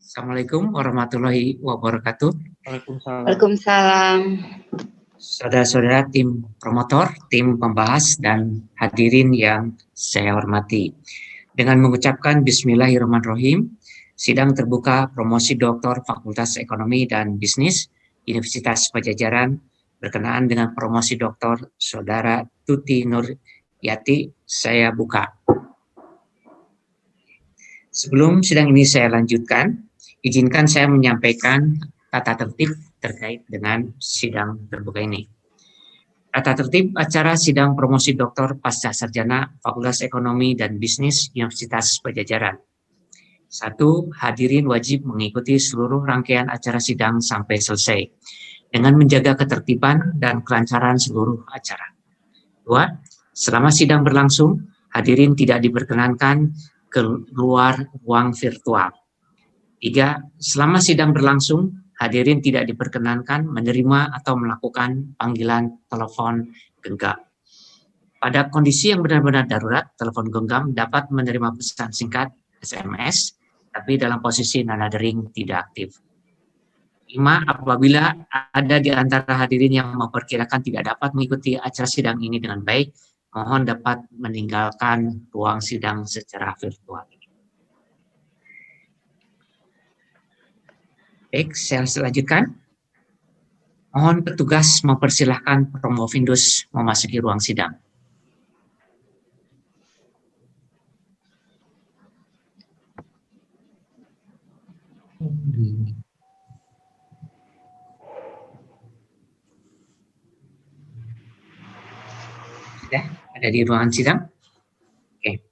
Assalamualaikum warahmatullahi wabarakatuh. Waalaikumsalam. Waalaikumsalam. Saudara-saudara tim promotor, tim pembahas, dan hadirin yang saya hormati. Dengan mengucapkan Bismillahirrahmanirrahim, sidang terbuka promosi Doktor Fakultas Ekonomi dan Bisnis Universitas Padjadjaran berkenaan dengan promosi Doktor Saudara Tuti Nuryati saya buka. Sebelum sidang ini saya lanjutkan, izinkan saya menyampaikan tata tertib terkait dengan sidang terbuka ini. Tata tertib acara sidang promosi Doktor Pasca Sarjana Fakultas Ekonomi dan Bisnis Universitas Padjadjaran. 1. Hadirin wajib mengikuti seluruh rangkaian acara sidang sampai selesai dengan menjaga ketertiban dan kelancaran seluruh acara. 2. Selama sidang berlangsung, hadirin tidak diperkenankan keluar ruang virtual. 3. Selama sidang berlangsung, hadirin tidak diperkenankan menerima atau melakukan panggilan telepon genggam. Pada kondisi yang benar-benar darurat, telepon genggam dapat menerima pesan singkat SMS, tapi dalam posisi nada dering tidak aktif. 5. Apabila ada di antara hadirin yang memperkirakan tidak dapat mengikuti acara sidang ini dengan baik, mohon dapat meninggalkan ruang sidang secara virtual. Baik, saya lanjutkan. Mohon petugas mempersilahkan Promovendus memasuki ruang sidang. Sudah ada di ruangan sidang? Oke.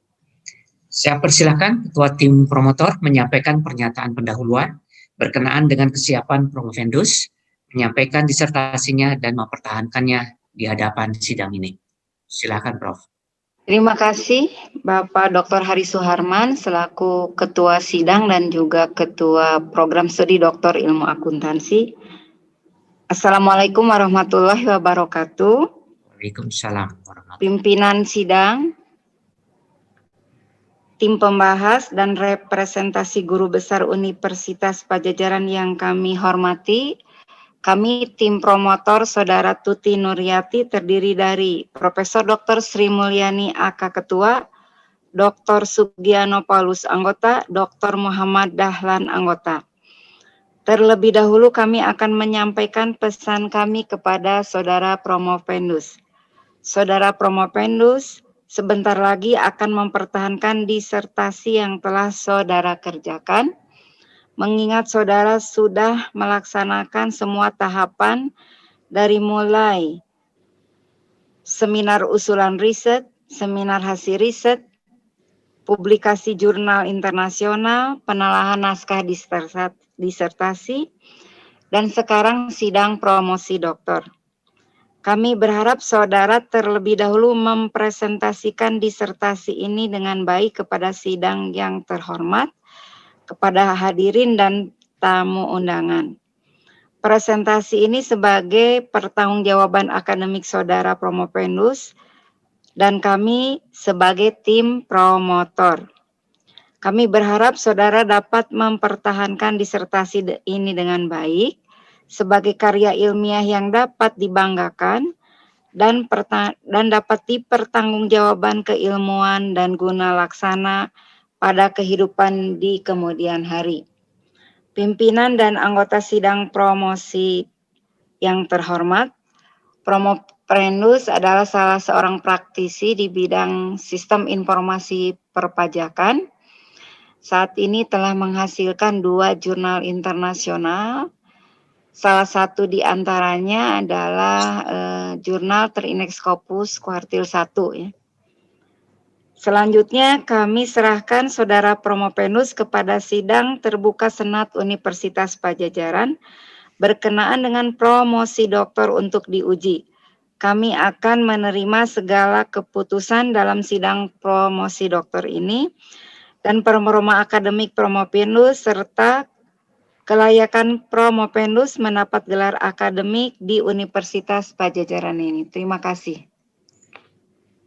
Saya persilahkan Ketua Tim Promotor menyampaikan pernyataan pendahuluan berkenaan dengan kesiapan Promovendus, menyampaikan disertasinya dan mempertahankannya di hadapan sidang ini. Silakan, Prof. Terima kasih Bapak Dr. Hari Suharman selaku Ketua Sidang dan juga Ketua Program Studi Doktor Ilmu Akuntansi. Assalamualaikum warahmatullahi wabarakatuh. Waalaikumsalam warahmatullahi wabarakatuh. Pimpinan sidang, tim pembahas dan representasi guru besar Universitas Padjadjaran yang kami hormati, kami tim promotor Saudara Tuti Nuryati terdiri dari Profesor Dr. Sri Mulyani AK Ketua, Dr. Sugiano Paulus anggota, Dr. Muhammad Dahlan anggota. Terlebih dahulu kami akan menyampaikan pesan kami kepada Saudara Promovendus. Saudara Promovendus sebentar lagi akan mempertahankan disertasi yang telah saudara kerjakan. Mengingat saudara sudah melaksanakan semua tahapan dari mulai seminar usulan riset, seminar hasil riset, publikasi jurnal internasional, penelaahan naskah disertasi, dan sekarang sidang promosi doktor. Kami berharap saudara terlebih dahulu mempresentasikan disertasi ini dengan baik kepada sidang yang terhormat, kepada hadirin dan tamu undangan. Presentasi ini sebagai pertanggungjawaban akademik saudara Promovendus dan kami sebagai tim promotor. Kami berharap saudara dapat mempertahankan disertasi ini dengan baik sebagai karya ilmiah yang dapat dibanggakan dan dapat dipertanggungjawabkan keilmuan dan guna laksana pada kehidupan di kemudian hari. Pimpinan dan anggota sidang promosi yang terhormat, Promovendus adalah salah seorang praktisi di bidang sistem informasi perpajakan. Saat ini telah menghasilkan 2 jurnal internasional. Salah satu di antaranya adalah jurnal Trinexx Scopus kuartil 1 ya. Selanjutnya kami serahkan Saudara Promovendus kepada sidang terbuka Senat Universitas Padjadjaran berkenaan dengan promosi doktor untuk diuji. Kami akan menerima segala keputusan dalam sidang promosi doktor ini dan performa akademik Promovendus serta kelayakan Promovendus mendapat gelar akademik di Universitas Padjadjaran ini. Terima kasih.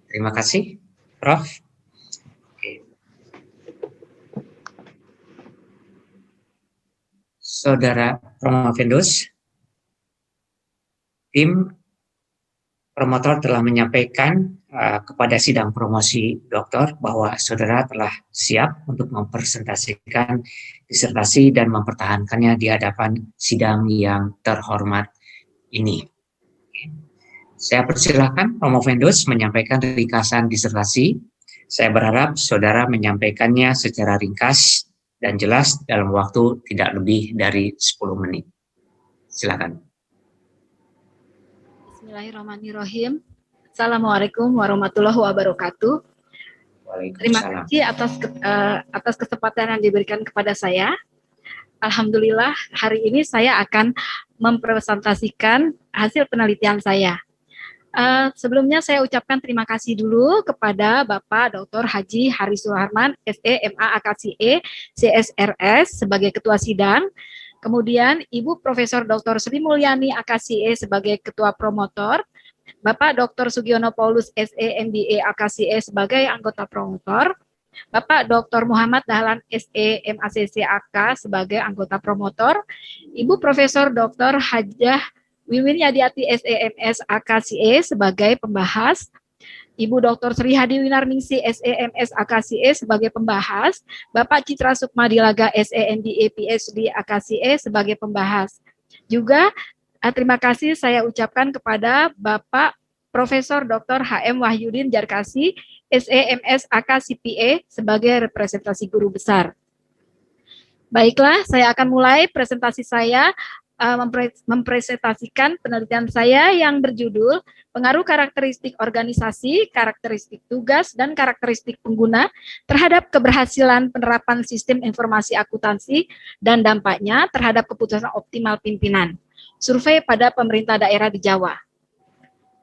Terima kasih, Prof. Saudara Promovendus, tim promotor telah menyampaikan kepada sidang promosi doktor bahwa saudara telah siap untuk mempresentasikan disertasi dan mempertahankannya di hadapan sidang yang terhormat ini. Saya persilahkan Promovendus menyampaikan ringkasan disertasi. Saya berharap saudara menyampaikannya secara ringkas dan jelas dalam waktu tidak lebih dari 10 menit. Silakan. Bismillahirrahmanirrahim. Assalamualaikum warahmatullahi wabarakatuh. Terima kasih atas kesempatan yang diberikan kepada saya. Alhamdulillah hari ini saya akan mempresentasikan hasil penelitian saya. Sebelumnya saya ucapkan terima kasih dulu kepada Bapak Dr. Haji Hari Suharman, SE, MA, AKCE, CSRS sebagai Ketua Sidang. Kemudian Ibu Profesor Dr. Sri Mulyani AKCE sebagai Ketua Promotor, Bapak Dr. Sugiono Paulus SE MBA AKCE sebagai anggota promotor, Bapak Dr. Muhammad Dahlan SE MACC AK sebagai anggota promotor, Ibu Profesor Dr. Hajah Wiwin Yadiati SEMS AKCE sebagai pembahas, Ibu Dr. Sri Hadi Winarningsi SEMS AKCE sebagai pembahas, Bapak Citra Sukma Dilaga SEMBA PhD AKCE sebagai pembahas. Juga terima kasih saya ucapkan kepada Bapak Profesor Dr. HM Wahyudin Jarkasi SEMS AKCPE sebagai representasi guru besar. Baiklah, saya akan mulai presentasi saya mempresentasikan penelitian saya yang berjudul Pengaruh Karakteristik Organisasi, Karakteristik Tugas, dan Karakteristik Pengguna terhadap keberhasilan penerapan sistem informasi akuntansi dan dampaknya terhadap keputusan optimal pimpinan. Survei pada pemerintah daerah di Jawa.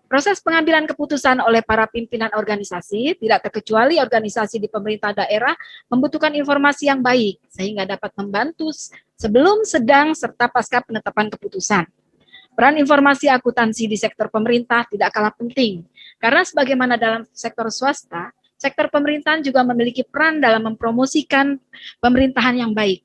Proses pengambilan keputusan oleh para pimpinan organisasi, tidak terkecuali organisasi di pemerintah daerah, membutuhkan informasi yang baik, sehingga dapat membantu sebelum, sedang, serta pasca penetapan keputusan. Peran informasi akuntansi di sektor pemerintah tidak kalah penting, karena sebagaimana dalam sektor swasta, sektor pemerintahan juga memiliki peran dalam mempromosikan pemerintahan yang baik.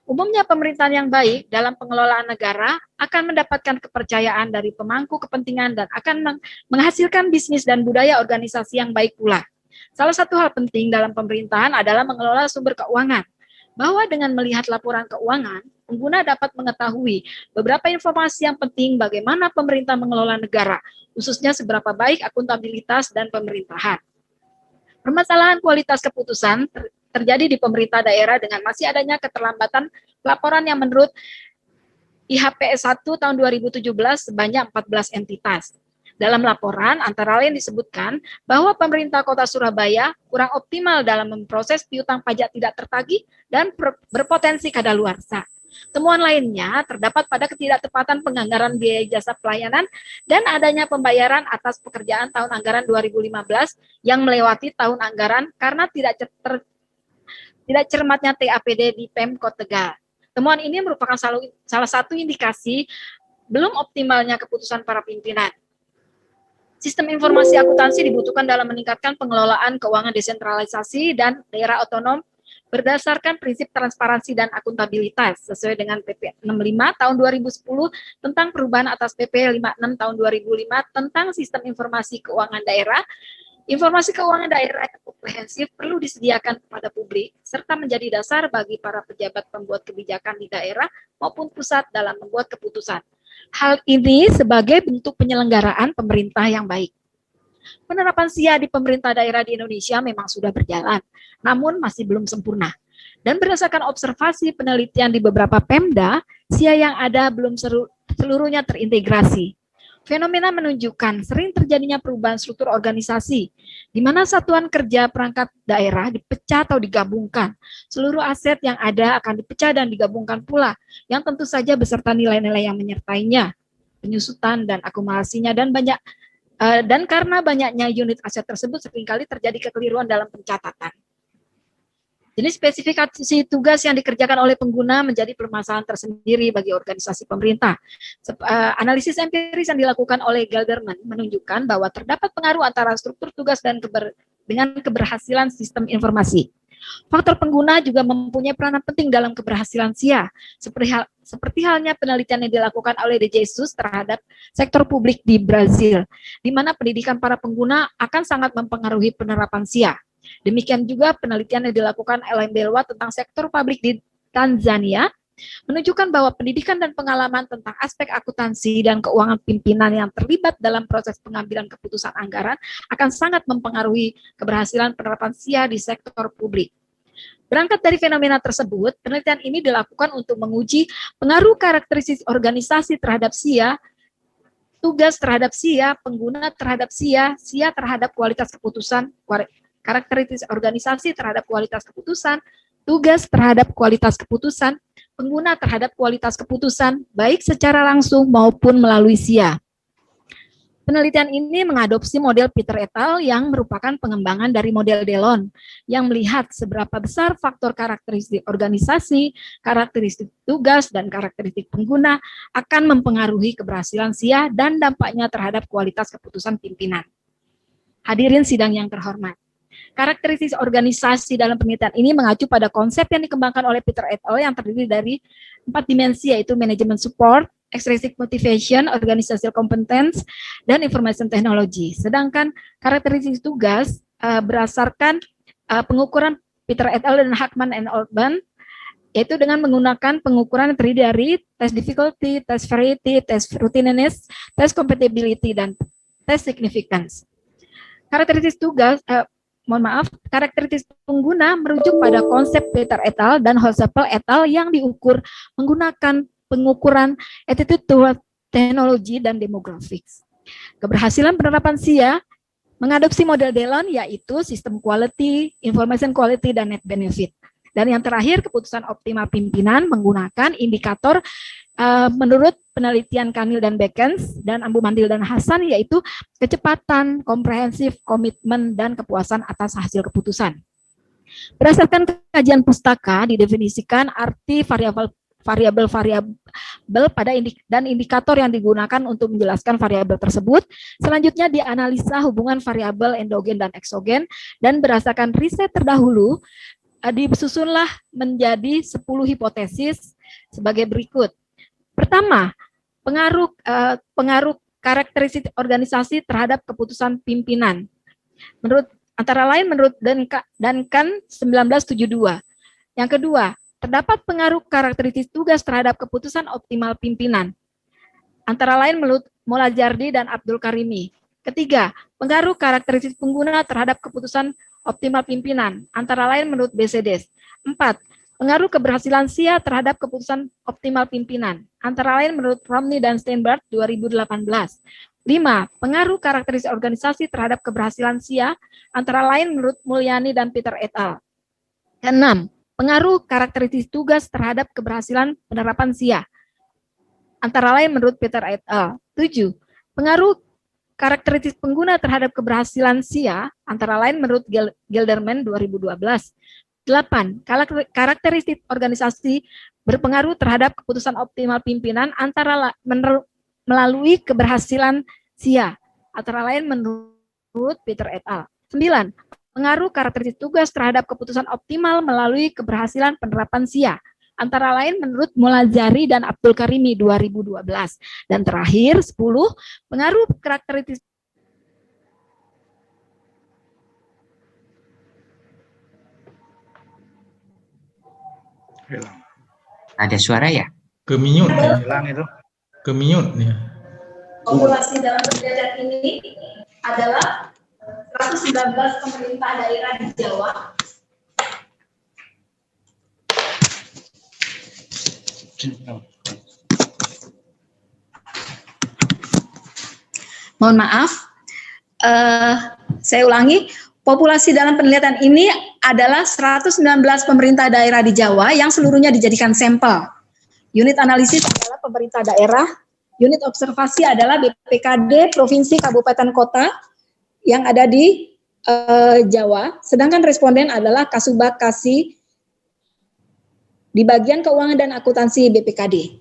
Umumnya pemerintahan yang baik dalam pengelolaan negara akan mendapatkan kepercayaan dari pemangku kepentingan dan akan menghasilkan bisnis dan budaya organisasi yang baik pula. Salah satu hal penting dalam pemerintahan adalah mengelola sumber keuangan, bahwa dengan melihat laporan keuangan, pengguna dapat mengetahui beberapa informasi yang penting bagaimana pemerintah mengelola negara, khususnya seberapa baik akuntabilitas dan pemerintahan. Permasalahan kualitas keputusan terjadi di pemerintah daerah dengan masih adanya keterlambatan laporan yang menurut IHPS 1 tahun 2017 sebanyak 14 entitas. Dalam laporan antara lain disebutkan bahwa pemerintah Kota Surabaya kurang optimal dalam memproses piutang pajak tidak tertagih dan berpotensi kadaluarsa. Temuan lainnya terdapat pada ketidaktepatan penganggaran biaya jasa pelayanan dan adanya pembayaran atas pekerjaan tahun anggaran 2015 yang melewati tahun anggaran karena tidak cermatnya TAPD di Pemkot Tegal. Temuan ini merupakan salah satu indikasi belum optimalnya keputusan para pimpinan. Sistem informasi akuntansi dibutuhkan dalam meningkatkan pengelolaan keuangan desentralisasi dan daerah otonom berdasarkan prinsip transparansi dan akuntabilitas sesuai dengan PP 65 tahun 2010 tentang perubahan atas PP 56 tahun 2005 tentang sistem informasi keuangan daerah. Informasi keuangan daerah yang komprehensif perlu disediakan kepada publik serta menjadi dasar bagi para pejabat pembuat kebijakan di daerah maupun pusat dalam membuat keputusan. Hal ini sebagai bentuk penyelenggaraan pemerintah yang baik. Penerapan SIA di pemerintah daerah di Indonesia memang sudah berjalan, namun masih belum sempurna. Dan berdasarkan observasi penelitian di beberapa Pemda, SIA yang ada belum seluruhnya terintegrasi. Fenomena menunjukkan sering terjadinya perubahan struktur organisasi, di mana satuan kerja perangkat daerah dipecah atau digabungkan. Seluruh aset yang ada akan dipecah dan digabungkan pula, yang tentu saja beserta nilai-nilai yang menyertainya, penyusutan dan akumulasinya, dan karena banyaknya unit aset tersebut seringkali terjadi kekeliruan dalam pencatatan. Jadi spesifikasi tugas yang dikerjakan oleh pengguna menjadi permasalahan tersendiri bagi organisasi pemerintah. Analisis empiris yang dilakukan oleh Gelderman menunjukkan bahwa terdapat pengaruh antara struktur tugas dan dengan keberhasilan sistem informasi. Faktor pengguna juga mempunyai peranan penting dalam keberhasilan SIA, seperti halnya penelitian yang dilakukan oleh De Jesus terhadap sektor publik di Brazil, di mana pendidikan para pengguna akan sangat mempengaruhi penerapan SIA. Demikian juga penelitian yang dilakukan Ellen Belwa tentang sektor publik di Tanzania, menunjukkan bahwa pendidikan dan pengalaman tentang aspek akuntansi dan keuangan pimpinan yang terlibat dalam proses pengambilan keputusan anggaran akan sangat mempengaruhi keberhasilan penerapan SIA di sektor publik. Berangkat dari fenomena tersebut, penelitian ini dilakukan untuk menguji pengaruh karakteristik organisasi terhadap SIA, tugas terhadap SIA, pengguna terhadap SIA, SIA terhadap kualitas keputusan, karakteristik organisasi terhadap kualitas keputusan, tugas terhadap kualitas keputusan, pengguna terhadap kualitas keputusan, baik secara langsung maupun melalui SIA. Penelitian ini mengadopsi model Peter et al. Yang merupakan pengembangan dari model Delon, yang melihat seberapa besar faktor karakteristik organisasi, karakteristik tugas, dan karakteristik pengguna akan mempengaruhi keberhasilan SIA dan dampaknya terhadap kualitas keputusan pimpinan. Hadirin sidang yang terhormat. Karakteristik organisasi dalam penelitian ini mengacu pada konsep yang dikembangkan oleh Peter et al. Yang terdiri dari 4 dimensi, yaitu manajemen support, extrinsic motivation, organizational competence, dan information technology. Sedangkan karakteristik tugas berdasarkan pengukuran Peter et al. Dan Hackman and Altman, yaitu dengan menggunakan pengukuran yang terdiri dari test difficulty, test variety, test routineness, test compatibility, dan test significance. Karakteristik tugas karakteristik pengguna merujuk pada konsep Peter et al. Dan Hochschild et al. Yang diukur menggunakan pengukuran attitude toward technology dan demographics. Keberhasilan penerapan SIA mengadopsi model Delon, yaitu sistem quality, information quality, dan net benefit. Dan yang terakhir, keputusan optimal pimpinan menggunakan indikator menurut penelitian Kanil dan Beckens dan Ambu Mandil dan Hasan, yaitu kecepatan, komprehensif, komitmen, dan kepuasan atas hasil keputusan. Berdasarkan kajian pustaka, didefinisikan arti variabel pada dan indikator yang digunakan untuk menjelaskan variabel tersebut. Selanjutnya dianalisa hubungan variabel endogen dan eksogen, dan berdasarkan riset terdahulu disusunlah menjadi 10 hipotesis sebagai berikut. Pertama, pengaruh karakteristik organisasi terhadap keputusan pimpinan. Antara lain menurut Duncan 1972. Yang kedua, terdapat pengaruh karakteristik tugas terhadap keputusan optimal pimpinan. Antara lain menurut Molajardi dan Abdul Karimi. Ketiga, pengaruh karakteristik pengguna terhadap keputusan optimal pimpinan. Antara lain menurut BCDES. 4. Pengaruh keberhasilan SIA terhadap keputusan optimal pimpinan. Antara lain menurut Romney dan Steinberg 2018. 5. Pengaruh karakteristik organisasi terhadap keberhasilan SIA. Antara lain menurut Mulyani dan Peter et al. 6. Pengaruh karakteristik tugas terhadap keberhasilan penerapan SIA. Antara lain menurut Peter et al. 7. Pengaruh karakteristik pengguna terhadap keberhasilan SIA. Antara lain menurut Gelderman 2012. 8. Karakteristik organisasi berpengaruh terhadap keputusan optimal pimpinan melalui keberhasilan SIA. Antara lain menurut Peter et al. 9. Pengaruh karakteristik tugas terhadap keputusan optimal melalui keberhasilan penerapan SIA. Antara lain menurut Mulazari dan Abdul Karimi 2012. Dan terakhir 10. Pengaruh karakteristik Hilang. Ada suara ya? Keminyut. Hilang itu. Keminyut ya. Populasi dalam penelitian ini adalah 119 pemerintah daerah di Jawa. Mohon maaf, saya ulangi, populasi dalam penelitian ini adalah 119 pemerintah daerah di Jawa yang seluruhnya dijadikan sampel. Unit analisis adalah pemerintah daerah, unit observasi adalah BPKD, provinsi, kabupaten, kota yang ada di Jawa, sedangkan responden adalah Kasubag Kasi di bagian keuangan dan akuntansi BPKD.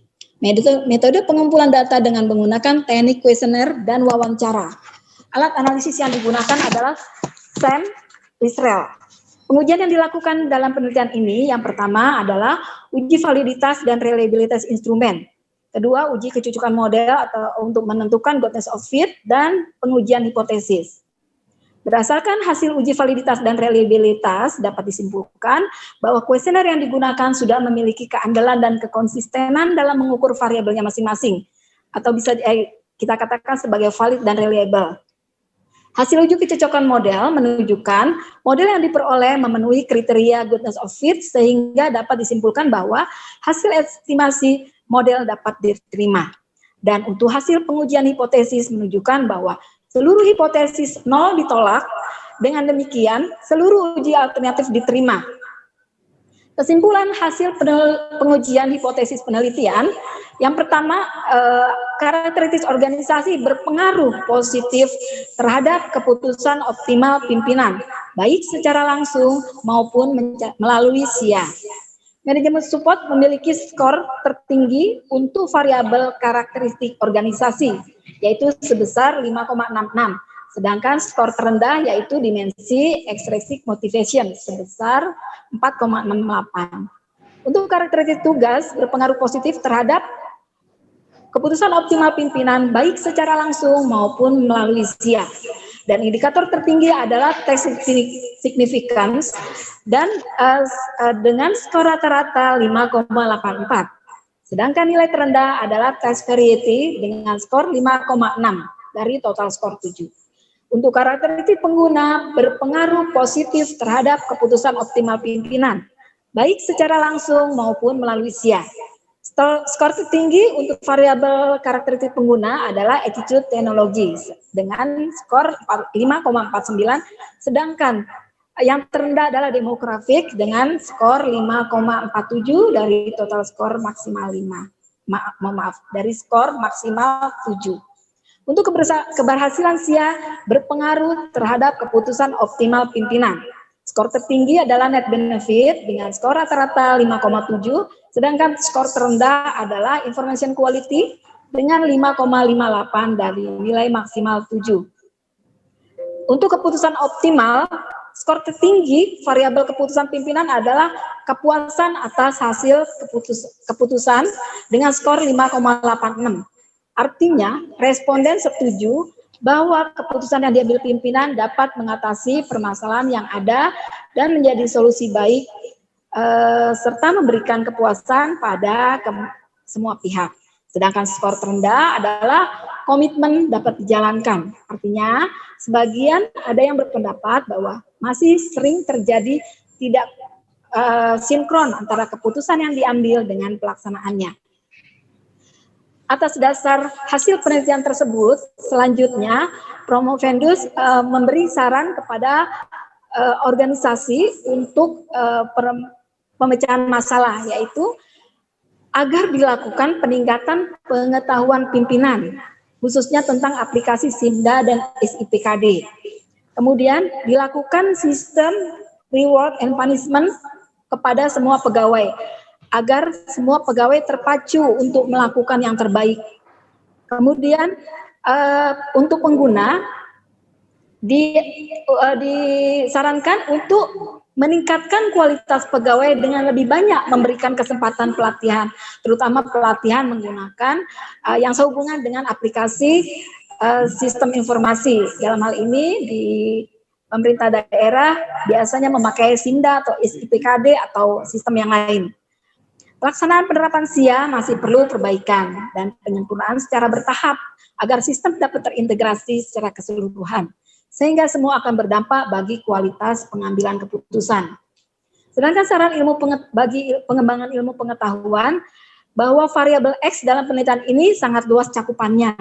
Metode pengumpulan data dengan menggunakan teknik kuesioner dan wawancara. Alat analisis yang digunakan adalah SAM Israel. Pengujian yang dilakukan dalam penelitian ini yang pertama adalah uji validitas dan reliabilitas instrumen. Kedua, uji kecocokan model atau untuk menentukan godness of fit dan pengujian hipotesis. Berdasarkan hasil uji validitas dan reliabilitas dapat disimpulkan bahwa kuesioner yang digunakan sudah memiliki keandalan dan kekonsistenan dalam mengukur variabelnya masing-masing atau bisa kita katakan sebagai valid dan reliable. Hasil uji kecocokan model menunjukkan model yang diperoleh memenuhi kriteria goodness of fit sehingga dapat disimpulkan bahwa hasil estimasi model dapat diterima. Dan untuk hasil pengujian hipotesis menunjukkan bahwa seluruh hipotesis 0 ditolak, dengan demikian seluruh uji alternatif diterima. Kesimpulan hasil pengujian hipotesis penelitian, yang pertama, karakteristik organisasi berpengaruh positif terhadap keputusan optimal pimpinan, baik secara langsung maupun melalui SIA. Manajemen support memiliki skor tertinggi untuk variabel karakteristik organisasi, yaitu sebesar 5,66. Sedangkan skor terendah yaitu dimensi extrinsic motivation sebesar 4,68. Untuk karakteristik tugas berpengaruh positif terhadap keputusan optimal pimpinan baik secara langsung maupun melalui SIA. Dan indikator tertinggi adalah test significance dan dengan skor rata-rata 5,84. Sedangkan nilai terendah adalah test variety dengan skor 5,6 dari total skor 7. Untuk karakteristik pengguna berpengaruh positif terhadap keputusan optimal pimpinan, baik secara langsung maupun melalui SIA. Skor tertinggi untuk variabel karakteristik pengguna adalah attitude teknologi dengan skor 5,49, sedangkan yang terendah adalah demografik dengan skor 5,47 dari total skor maksimal 5. Dari skor maksimal 7. Untuk keberhasilan SIA berpengaruh terhadap keputusan optimal pimpinan. Skor tertinggi adalah net benefit dengan skor rata-rata 5,7, sedangkan skor terendah adalah information quality dengan 5,58 dari nilai maksimal 7. Untuk keputusan optimal, skor tertinggi variabel keputusan pimpinan adalah kepuasan atas hasil keputusan dengan skor 5,86. Artinya, responden setuju bahwa keputusan yang diambil pimpinan dapat mengatasi permasalahan yang ada dan menjadi solusi baik serta memberikan kepuasan pada semua pihak. Sedangkan skor terendah adalah komitmen dapat dijalankan. Artinya, sebagian ada yang berpendapat bahwa masih sering terjadi tidak sinkron antara keputusan yang diambil dengan pelaksanaannya. Atas dasar hasil penelitian tersebut, selanjutnya Promovendus memberi saran kepada organisasi untuk pemecahan masalah, yaitu agar dilakukan peningkatan pengetahuan pimpinan, khususnya tentang aplikasi SIMDA dan SIPKD. Kemudian dilakukan sistem reward and punishment kepada semua pegawai, agar semua pegawai terpacu untuk melakukan yang terbaik. Kemudian untuk pengguna disarankan untuk meningkatkan kualitas pegawai dengan lebih banyak memberikan kesempatan pelatihan, terutama pelatihan menggunakan yang sehubungan dengan aplikasi sistem informasi. Dalam hal ini di pemerintah daerah biasanya memakai SIMDA atau SIPKD atau sistem yang lain. Pelaksanaan penerapan SIA masih perlu perbaikan dan penyempurnaan secara bertahap agar sistem dapat terintegrasi secara keseluruhan, sehingga semua akan berdampak bagi kualitas pengambilan keputusan. Sedangkan saran bagi pengembangan ilmu pengetahuan bahwa variabel X dalam penelitian ini sangat luas cakupannya.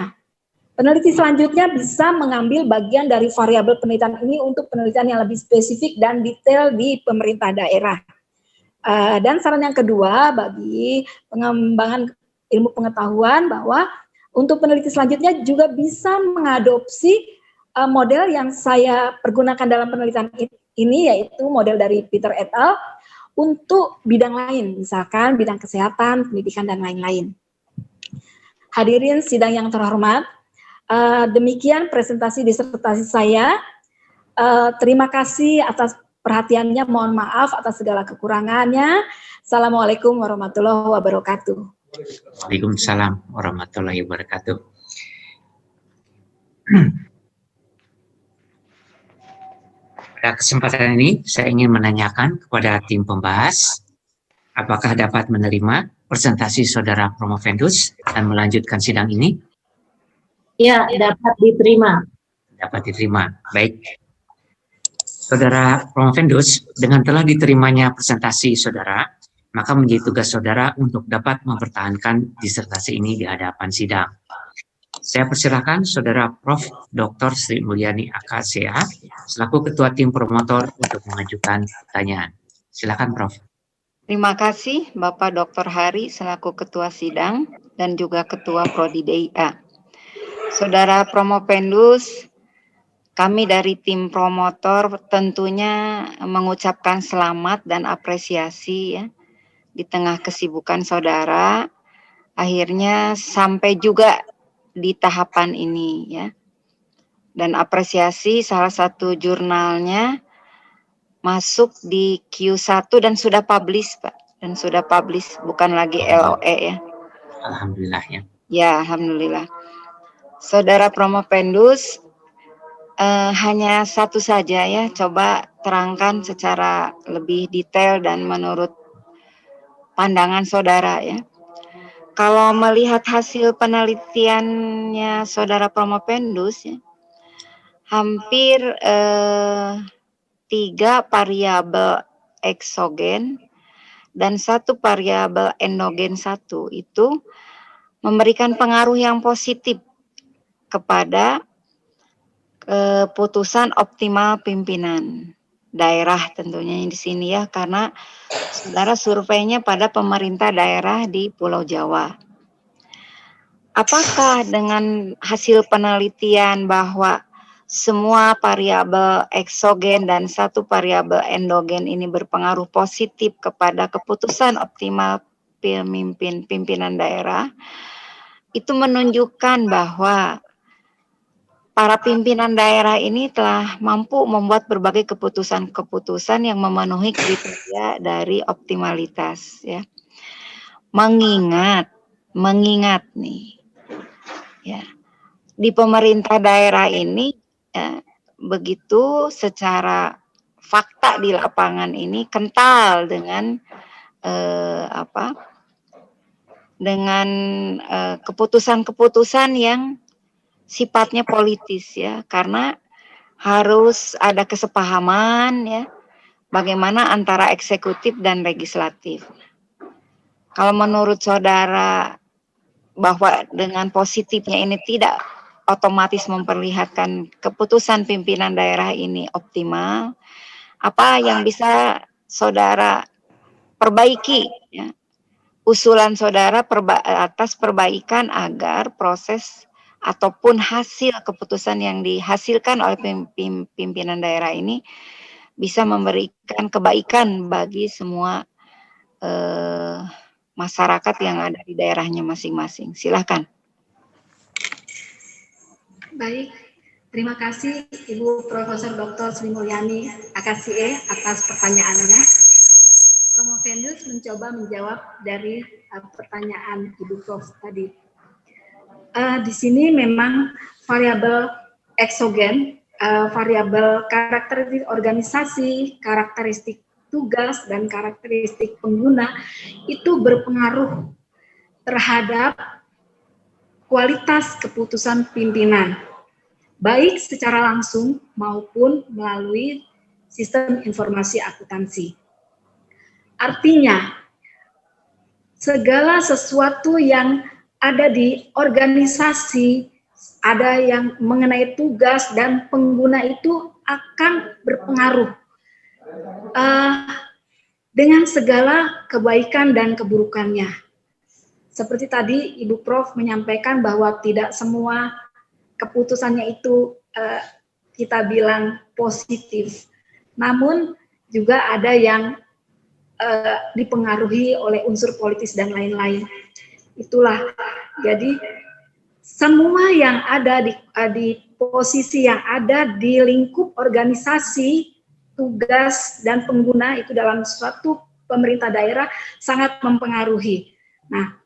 Peneliti selanjutnya bisa mengambil bagian dari variabel penelitian ini untuk penelitian yang lebih spesifik dan detail di pemerintah daerah. Dan saran yang kedua bagi pengembangan ilmu pengetahuan bahwa untuk peneliti selanjutnya juga bisa mengadopsi model yang saya pergunakan dalam penelitian ini, yaitu model dari Peter et al. Untuk bidang lain, misalkan bidang kesehatan, pendidikan, dan lain-lain. Hadirin sidang yang terhormat, demikian presentasi disertasi saya. Terima kasih atas perhatiannya. Mohon maaf atas segala kekurangannya. Assalamualaikum warahmatullahi wabarakatuh. Waalaikumsalam warahmatullahi wabarakatuh. Pada kesempatan ini, saya ingin menanyakan kepada tim pembahas, apakah dapat menerima presentasi Saudara Promovendus dan melanjutkan sidang ini? Ya, dapat diterima. Dapat diterima. Baik. Saudara Promovendus, dengan telah diterimanya presentasi Saudara, maka menjadi tugas Saudara untuk dapat mempertahankan disertasi ini di hadapan sidang. Saya persilakan Saudara Prof. Dr. Sri Mulyani AKCA selaku Ketua Tim Promotor untuk mengajukan pertanyaan. Silakan Prof. Terima kasih Bapak Dr. Hari selaku Ketua Sidang dan juga Ketua Prodi DIA. Saudara Promovendus, kami dari tim promotor tentunya mengucapkan selamat dan apresiasi ya, di tengah kesibukan saudara, akhirnya sampai juga di tahapan ini ya. Dan apresiasi salah satu jurnalnya masuk di Q1 dan sudah publish Pak. Dan sudah publish, bukan lagi LOE ya. Alhamdulillah ya. Ya, alhamdulillah. Saudara Promovendus, hanya satu saja ya, coba terangkan secara lebih detail dan menurut pandangan saudara ya. Kalau melihat hasil penelitiannya saudara Promovendus ya, hampir 3 variabel eksogen dan 1 variabel endogen 1 itu memberikan pengaruh yang positif kepada keputusan optimal pimpinan daerah tentunya di sini ya, karena saudara surveinya pada pemerintah daerah di Pulau Jawa. Apakah dengan hasil penelitian bahwa semua variabel eksogen dan 1 variabel endogen ini berpengaruh positif kepada keputusan optimal pimpinan daerah, itu menunjukkan bahwa para pimpinan daerah ini telah mampu membuat berbagai keputusan-keputusan yang memenuhi kriteria dari optimalitas ya. Mengingat nih ya, di pemerintah daerah ini ya, begitu secara fakta di lapangan ini kental dengan keputusan-keputusan yang sifatnya politis ya, karena harus ada kesepahaman ya, bagaimana antara eksekutif dan legislatif. Kalau menurut saudara bahwa dengan positifnya ini tidak otomatis memperlihatkan keputusan pimpinan daerah ini optimal, apa yang bisa saudara perbaiki ya, usulan saudara atas perbaikan agar proses ataupun hasil keputusan yang dihasilkan oleh pimpinan daerah ini bisa memberikan kebaikan bagi semua masyarakat yang ada di daerahnya masing-masing. Silakan. Baik, terima kasih Ibu Profesor Dr. Sri Mulyani AKCA atas pertanyaannya. Promovendus mencoba menjawab dari pertanyaan Ibu Prof tadi. Di sini memang variabel eksogen, variabel karakteristik organisasi, karakteristik tugas, dan karakteristik pengguna itu berpengaruh terhadap kualitas keputusan pimpinan, baik secara langsung maupun melalui sistem informasi akuntansi. Artinya, segala sesuatu yang ada di organisasi, ada yang mengenai tugas dan pengguna itu akan berpengaruh dengan segala kebaikan dan keburukannya. Seperti tadi Ibu Prof menyampaikan bahwa tidak semua keputusannya itu kita bilang positif, namun juga ada yang dipengaruhi oleh unsur politis dan lain-lain. Itulah, jadi semua yang ada di posisi yang ada di lingkup organisasi tugas, dan pengguna itu dalam suatu pemerintah daerah sangat mempengaruhi. Nah,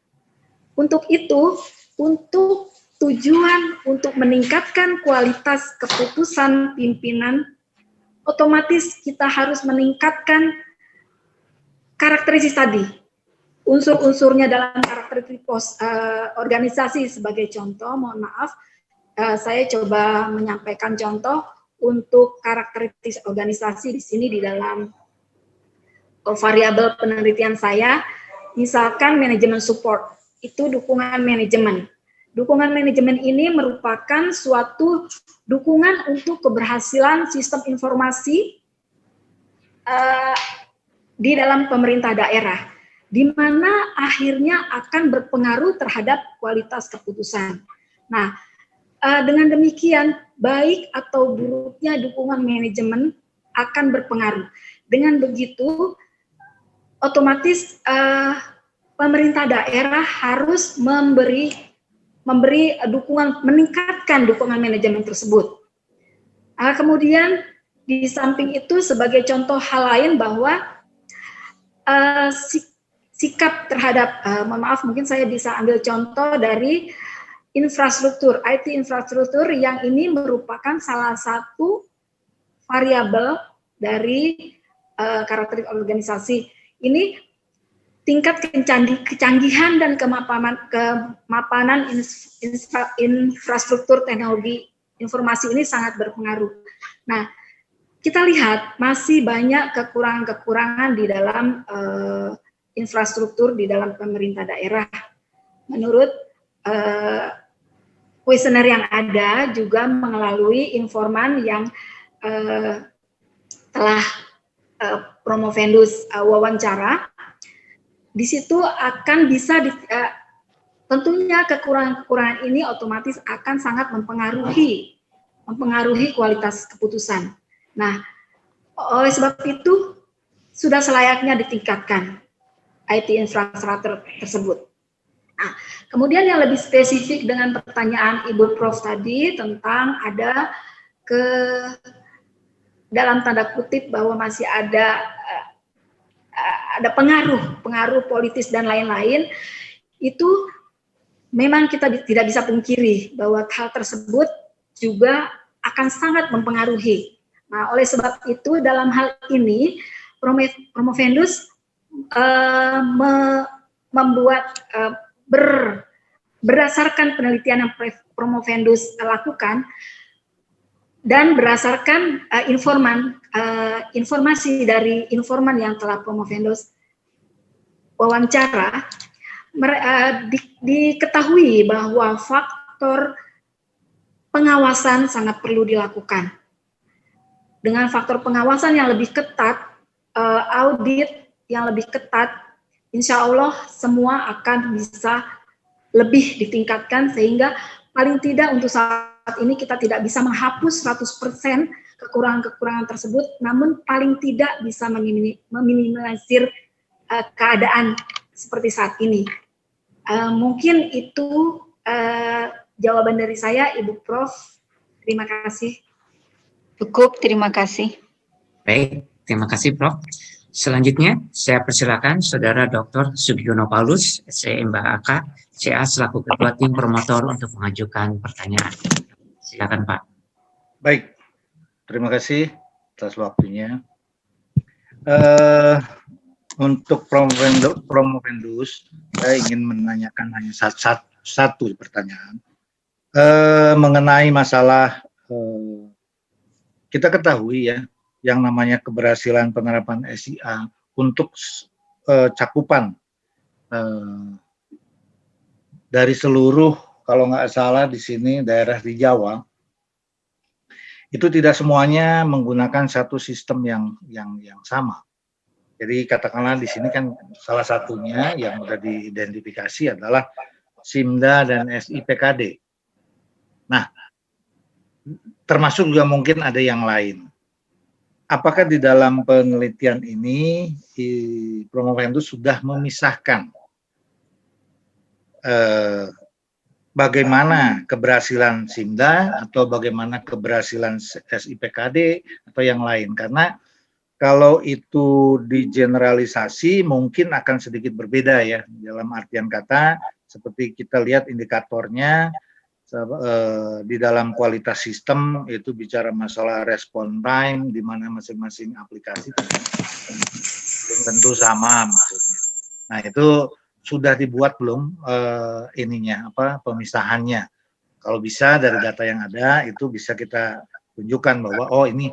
untuk itu, untuk tujuan untuk meningkatkan kualitas keputusan pimpinan, otomatis kita harus meningkatkan karakteristik tadi. Unsur-unsurnya dalam karakteristik organisasi sebagai contoh, mohon maaf, saya coba menyampaikan contoh untuk karakteristik organisasi di sini di dalam variabel penelitian saya. Misalkan manajemen support, itu dukungan manajemen. Dukungan manajemen ini merupakan suatu dukungan untuk keberhasilan sistem informasi di dalam pemerintah daerah, di mana akhirnya akan berpengaruh terhadap kualitas keputusan. Nah, dengan demikian, baik atau buruknya dukungan manajemen akan berpengaruh. Dengan begitu, otomatis pemerintah daerah harus memberi dukungan, meningkatkan dukungan manajemen tersebut. Kemudian di samping itu, sebagai contoh hal lain bahwa sikap terhadap, mohon maaf, mungkin saya bisa ambil contoh dari infrastruktur, IT infrastruktur, yang ini merupakan salah satu variabel dari karakteristik organisasi. Ini tingkat kecanggihan dan kemapanan infrastruktur teknologi informasi ini sangat berpengaruh. Nah, kita lihat masih banyak kekurangan-kekurangan di dalam infrastruktur di dalam pemerintah daerah. Menurut kuesioner yang ada juga melalui informan yang telah Promovendus wawancara, di situ akan bisa tentunya kekurangan-kekurangan ini otomatis akan sangat mempengaruhi kualitas keputusan. Nah, oleh sebab itu sudah selayaknya ditingkatkan IT infrastruktur tersebut. Nah, kemudian yang lebih spesifik dengan pertanyaan Ibu Prof tadi tentang ada dalam tanda kutip bahwa masih ada pengaruh politis dan lain-lain, itu memang kita tidak bisa pungkiri bahwa hal tersebut juga akan sangat mempengaruhi. Nah, oleh sebab itu dalam hal ini Promovendus membuat berdasarkan penelitian yang Promovendus lakukan dan berdasarkan informasi dari informan yang telah Promovendus wawancara, diketahui bahwa faktor pengawasan sangat perlu dilakukan. Dengan faktor pengawasan yang lebih ketat, audit yang lebih ketat, insya Allah semua akan bisa lebih ditingkatkan, sehingga paling tidak untuk saat ini kita tidak bisa menghapus 100% kekurangan-kekurangan tersebut, namun paling tidak bisa meminimalisir keadaan seperti saat ini. Mungkin itu jawaban dari saya, Ibu Prof. Terima kasih. Cukup, terima kasih. Baik, terima kasih Prof. Selanjutnya, saya persilakan Saudara Dr. Sugiono Paulus, SMBAK, CA selaku Ketua Tim Promotor untuk mengajukan pertanyaan. Silakan Pak. Baik, terima kasih atas waktunya. Untuk Promovendus, saya ingin menanyakan hanya satu pertanyaan mengenai masalah kita ketahui ya, yang namanya keberhasilan penerapan SIA untuk cakupan dari seluruh, kalau nggak salah di sini daerah di Jawa, itu tidak semuanya menggunakan satu sistem yang sama. Jadi katakanlah di sini kan salah satunya yang sudah diidentifikasi adalah SIMDA dan SIPKD. Nah, termasuk juga mungkin ada yang lain. Apakah di dalam penelitian ini Promovendus sudah memisahkan bagaimana keberhasilan SIMDA atau bagaimana keberhasilan SIPKD atau yang lain? Karena Kalau itu digeneralisasi mungkin akan sedikit berbeda ya, dalam artian kata seperti kita lihat indikatornya di dalam kualitas sistem itu bicara masalah respon time di mana masing-masing aplikasi tentu sama maksudnya. Nah, itu sudah dibuat belum pemisahannya. Kalau bisa dari data yang ada itu bisa kita tunjukkan bahwa oh ini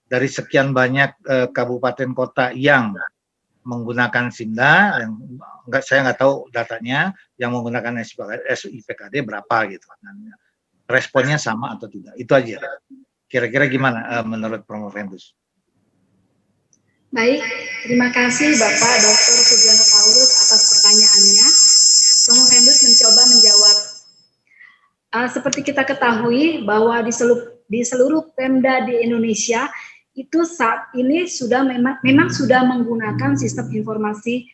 dari sekian banyak kabupaten kota yang menggunakan SIMDA, yang saya nggak tahu datanya, yang menggunakan SIPKD berapa gitu. Dan responnya sama atau tidak, itu aja. Kira-kira gimana menurut Promovendus? Baik, terima kasih Bapak Dr. Sugiono Paulus atas pertanyaannya. Promovendus mencoba menjawab. Seperti kita ketahui bahwa di seluruh Pemda di Indonesia itu saat ini sudah memang sudah menggunakan sistem informasi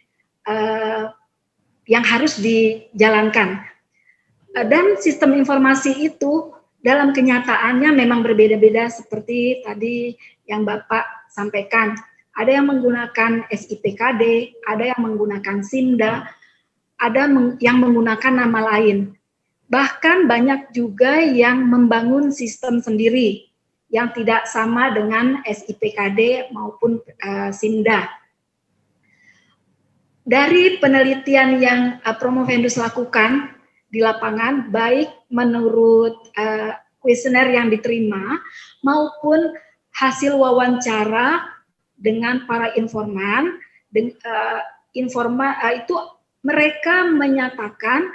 yang harus dijalankan. Dan sistem informasi itu dalam kenyataannya memang berbeda-beda seperti tadi yang Bapak sampaikan. Ada yang menggunakan SIPKD, ada yang menggunakan SIMDA, ada yang menggunakan nama lain. Bahkan banyak juga yang membangun sistem sendiri yang tidak sama dengan SIPKD maupun SIMDA. Dari penelitian yang Promovendus lakukan di lapangan, baik menurut kuesioner yang diterima maupun hasil wawancara dengan para informan, itu mereka menyatakan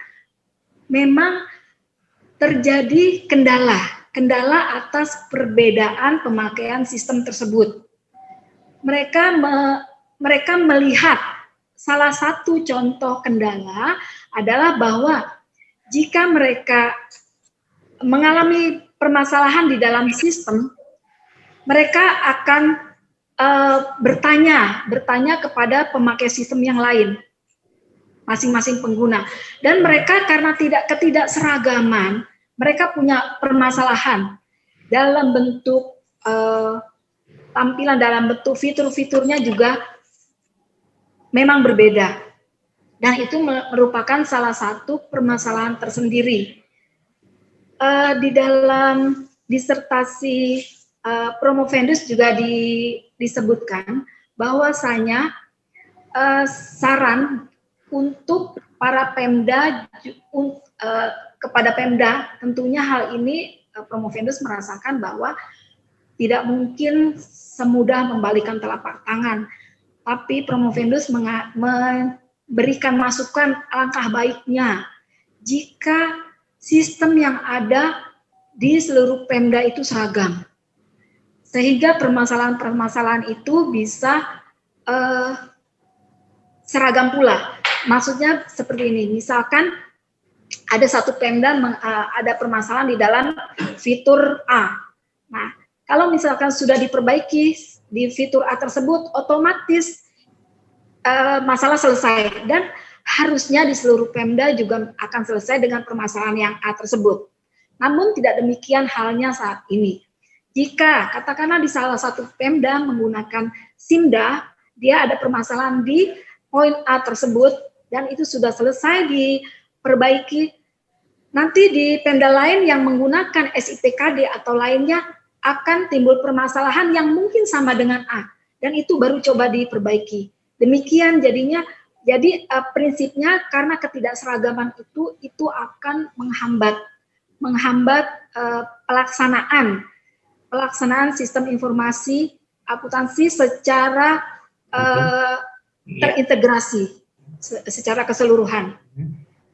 memang terjadi kendala atas perbedaan pemakaian sistem tersebut. Mereka melihat salah satu contoh kendala adalah bahwa jika mereka mengalami permasalahan di dalam sistem, mereka akan bertanya kepada pemakai sistem yang lain, masing-masing pengguna. Dan mereka karena ketidakseragaman, mereka punya permasalahan dalam bentuk tampilan, dalam bentuk fitur-fiturnya juga memang berbeda. Dan itu merupakan salah satu permasalahan tersendiri. Di dalam disertasi Promovendus juga disebutkan bahwasanya saran untuk para Pemda kepada Pemda, tentunya hal ini Promovendus merasakan bahwa tidak mungkin semudah membalikan telapak tangan, tapi Promovendus memberikan masukan alangkah baiknya jika sistem yang ada di seluruh Pemda itu seragam, sehingga permasalahan-permasalahan itu bisa seragam pula. Maksudnya seperti ini, misalkan ada satu Pemda ada permasalahan di dalam fitur A. Nah, kalau misalkan sudah diperbaiki di fitur A tersebut, otomatis masalah selesai. Dan harusnya di seluruh Pemda juga akan selesai dengan permasalahan yang A tersebut. Namun tidak demikian halnya saat ini. Jika katakanlah di salah satu Pemda menggunakan SIMDA, dia ada permasalahan di poin A tersebut, dan itu sudah selesai diperbaiki, nanti di Pemda lain yang menggunakan SIPKD atau lainnya akan timbul permasalahan yang mungkin sama dengan A, dan itu baru coba diperbaiki. Demikian jadinya, jadi prinsipnya karena ketidakseragaman itu akan menghambat pelaksanaan sistem informasi akuntansi secara terintegrasi secara keseluruhan.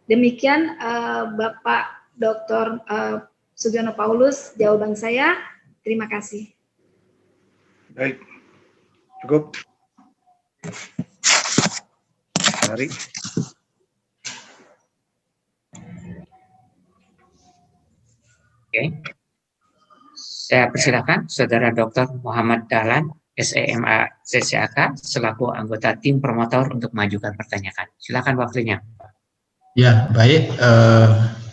Demikian Bapak Dr. Sugiono Paulus, jawaban saya. Terima kasih. Baik, cukup. Mari. Oke. Saya persilakan Saudara Dr. Muhammad Dahlan, SEMA CCAK, selaku anggota tim promotor untuk mengajukan pertanyaan. Silakan waktunya. Ya, baik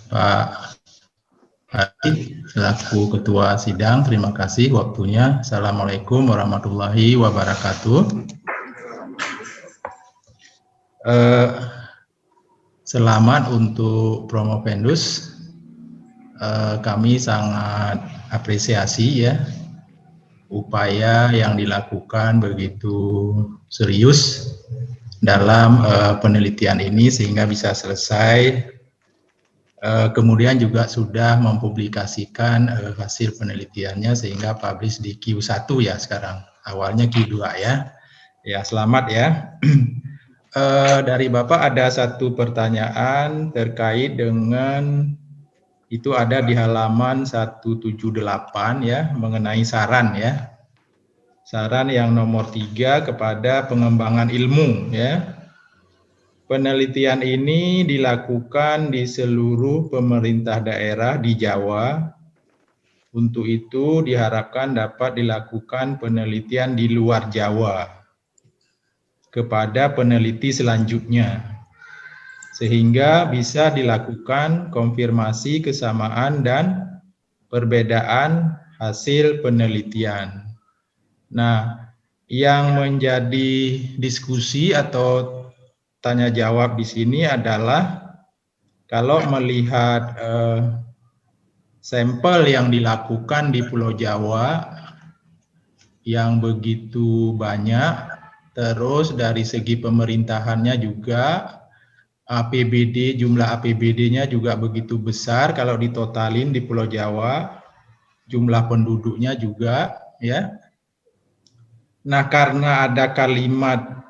Pak Hadi. selaku Ketua Sidang. Terima kasih waktunya. Assalamualaikum warahmatullahi wabarakatuh. Selamat untuk Promovendus. Kami sangat apresiasi ya upaya yang dilakukan begitu serius dalam penelitian ini sehingga bisa selesai. Kemudian juga sudah mempublikasikan hasil penelitiannya sehingga publish di Q1 ya sekarang. Awalnya Q2 ya. Ya, selamat ya. Dari Bapak ada satu pertanyaan terkait dengan itu ada di halaman 178 ya mengenai saran ya. Saran yang nomor 3 kepada pengembangan ilmu ya. Penelitian ini dilakukan di seluruh pemerintah daerah di Jawa. Untuk itu diharapkan dapat dilakukan penelitian di luar Jawa kepada peneliti selanjutnya. Sehingga bisa dilakukan konfirmasi kesamaan dan perbedaan hasil penelitian. Nah, yang menjadi diskusi atau tanya jawab di sini adalah kalau melihat sampel yang dilakukan di Pulau Jawa yang begitu banyak, terus dari segi pemerintahannya juga APBD, jumlah APBD-nya juga begitu besar kalau ditotalin di Pulau Jawa, jumlah penduduknya juga ya. Nah, karena ada kalimat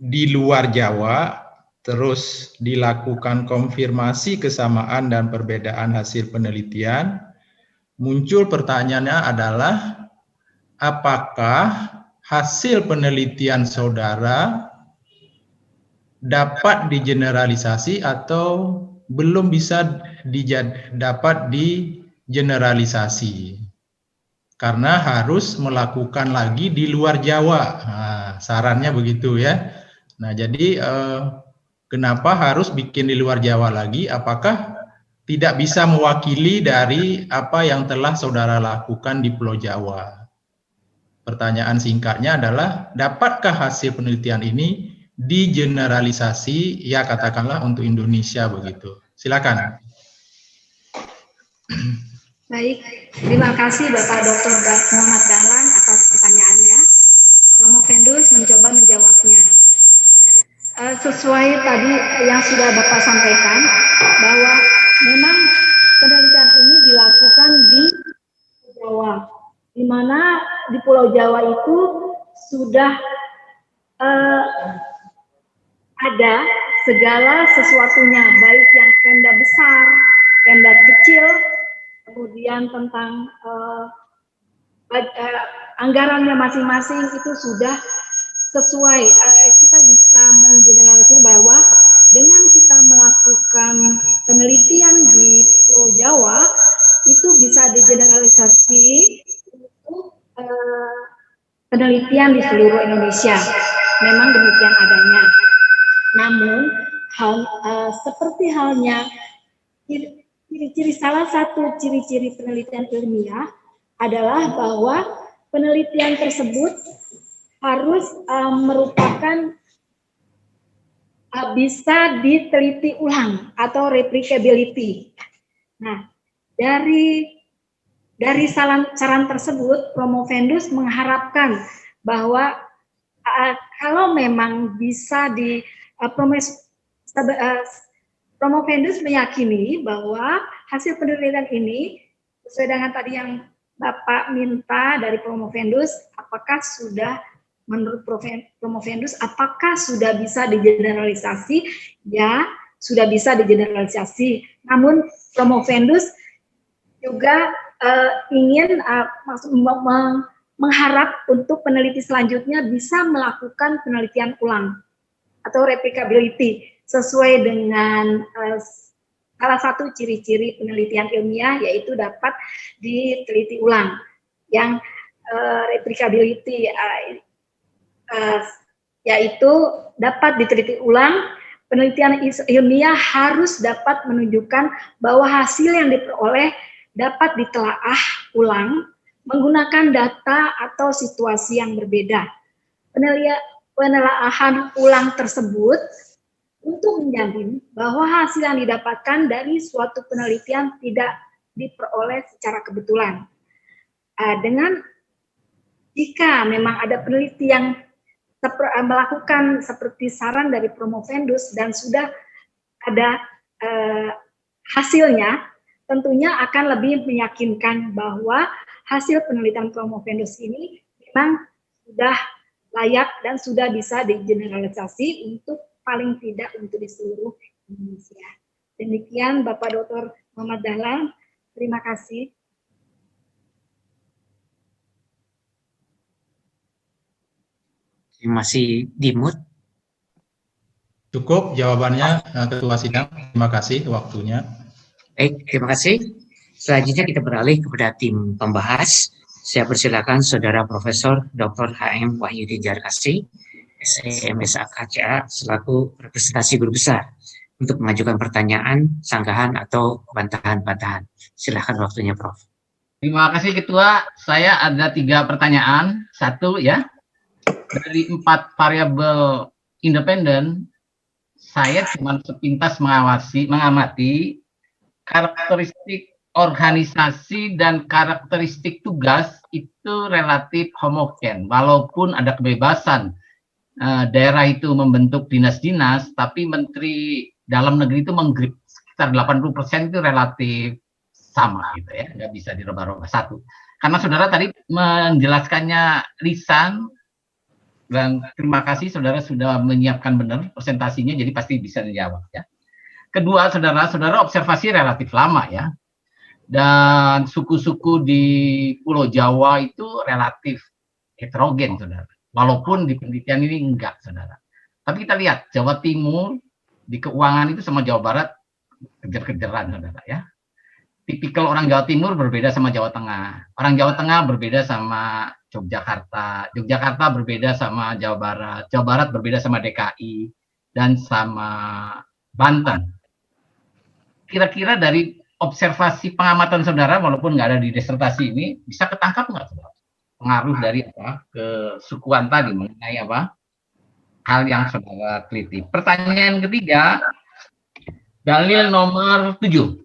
di luar Jawa, terus dilakukan konfirmasi kesamaan dan perbedaan hasil penelitian, muncul pertanyaannya adalah apakah hasil penelitian saudara dapat digeneralisasi atau belum bisa dapat digeneralisasi? Karena harus melakukan lagi di luar Jawa. Nah, sarannya begitu ya. Nah, jadi kenapa harus bikin di luar Jawa lagi? Apakah tidak bisa mewakili dari apa yang telah saudara lakukan di Pulau Jawa? Pertanyaan singkatnya adalah, dapatkah hasil penelitian ini digeneralisasi, ya katakanlah untuk Indonesia begitu? Silakan. Baik, terima kasih Bapak Dr. Muhammad Dahlan atas pertanyaannya. Promovendus mencoba menjawabnya. Sesuai tadi yang sudah Bapak sampaikan, bahwa memang penelitian ini dilakukan di Jawa, di mana di Pulau Jawa itu sudah ada segala sesuatunya, baik yang Pemda besar, Pemda kecil, kemudian tentang anggarannya masing-masing itu sudah sesuai. Kita bisa mengeneralisir bahwa dengan kita melakukan penelitian di Pulau Jawa itu bisa digeneralisasi untuk penelitian di seluruh Indonesia. Memang demikian adanya. Namun seperti halnya salah satu ciri-ciri penelitian ilmiah adalah bahwa penelitian tersebut harus merupakan bisa diteliti ulang atau replicability. Nah, dari saran tersebut, Promovendus mengharapkan bahwa kalau memang bisa Promovendus meyakini bahwa hasil penelitian ini sesuai dengan tadi yang Bapak minta dari Promovendus, apakah sudah menurut Promovendus apakah sudah bisa digeneralisasi? Ya, sudah bisa digeneralisasi. Namun Promovendus juga ingin mengharap untuk peneliti selanjutnya bisa melakukan penelitian ulang atau replicability sesuai dengan salah satu ciri-ciri penelitian ilmiah, yaitu dapat diteliti ulang. Yang replicability yaitu dapat diteliti ulang, penelitian ilmiah harus dapat menunjukkan bahwa hasil yang diperoleh dapat ditelaah ulang menggunakan data atau situasi yang berbeda. Penelaahan ulang tersebut untuk menjamin bahwa hasil yang didapatkan dari suatu penelitian tidak diperoleh secara kebetulan. Dengan jika memang ada peneliti yang melakukan seperti saran dari Promovendus dan sudah ada hasilnya, tentunya akan lebih meyakinkan bahwa hasil penelitian Promovendus ini memang sudah layak dan sudah bisa digeneralisasi untuk paling tidak untuk di seluruh Indonesia. Demikian Bapak Dr. Muhammad Dahlan, terima kasih. Masih di mute. Cukup jawabannya, Ketua Sidang. Terima kasih waktunya. Baik, terima kasih. Selanjutnya kita beralih kepada tim pembahas. Saya persilakan Saudara Profesor Dr. H.M. Wahyudi Jarkasi, SMSA KCA, selaku representasi guru besar untuk mengajukan pertanyaan, sanggahan, atau bantahan-bantahan. Silakan waktunya, Prof. Terima kasih Ketua. Saya ada 3 pertanyaan. Satu ya, dari 4 variabel independen, saya cuma sepintas mengamati karakteristik organisasi dan karakteristik tugas itu relatif homogen, walaupun ada kebebasan daerah itu membentuk dinas-dinas, tapi Menteri Dalam Negeri itu menggrip sekitar 80% itu relatif sama gitu ya, nggak bisa dirubah-rubah. Satu, karena saudara tadi menjelaskannya lisan, dan terima kasih saudara sudah menyiapkan benar presentasinya, jadi pasti bisa dijawab ya. Kedua, saudara observasi relatif lama ya, dan suku-suku di Pulau Jawa itu relatif heterogen saudara, walaupun di penelitian ini enggak saudara. Tapi kita lihat Jawa Timur di keuangan itu sama Jawa Barat kejar-kejaran saudara ya. Tipikal orang Jawa Timur berbeda sama Jawa Tengah, orang Jawa Tengah berbeda sama Yogyakarta, Yogyakarta berbeda sama Jawa Barat berbeda sama DKI dan sama Banten. Kira-kira dari observasi pengamatan saudara, walaupun nggak ada di disertasi ini, bisa ketangkap nggak saudara? Pengaruh dari apa kesukuan tadi mengenai apa hal yang saudara teliti. Pertanyaan ketiga, dalil nomor 7.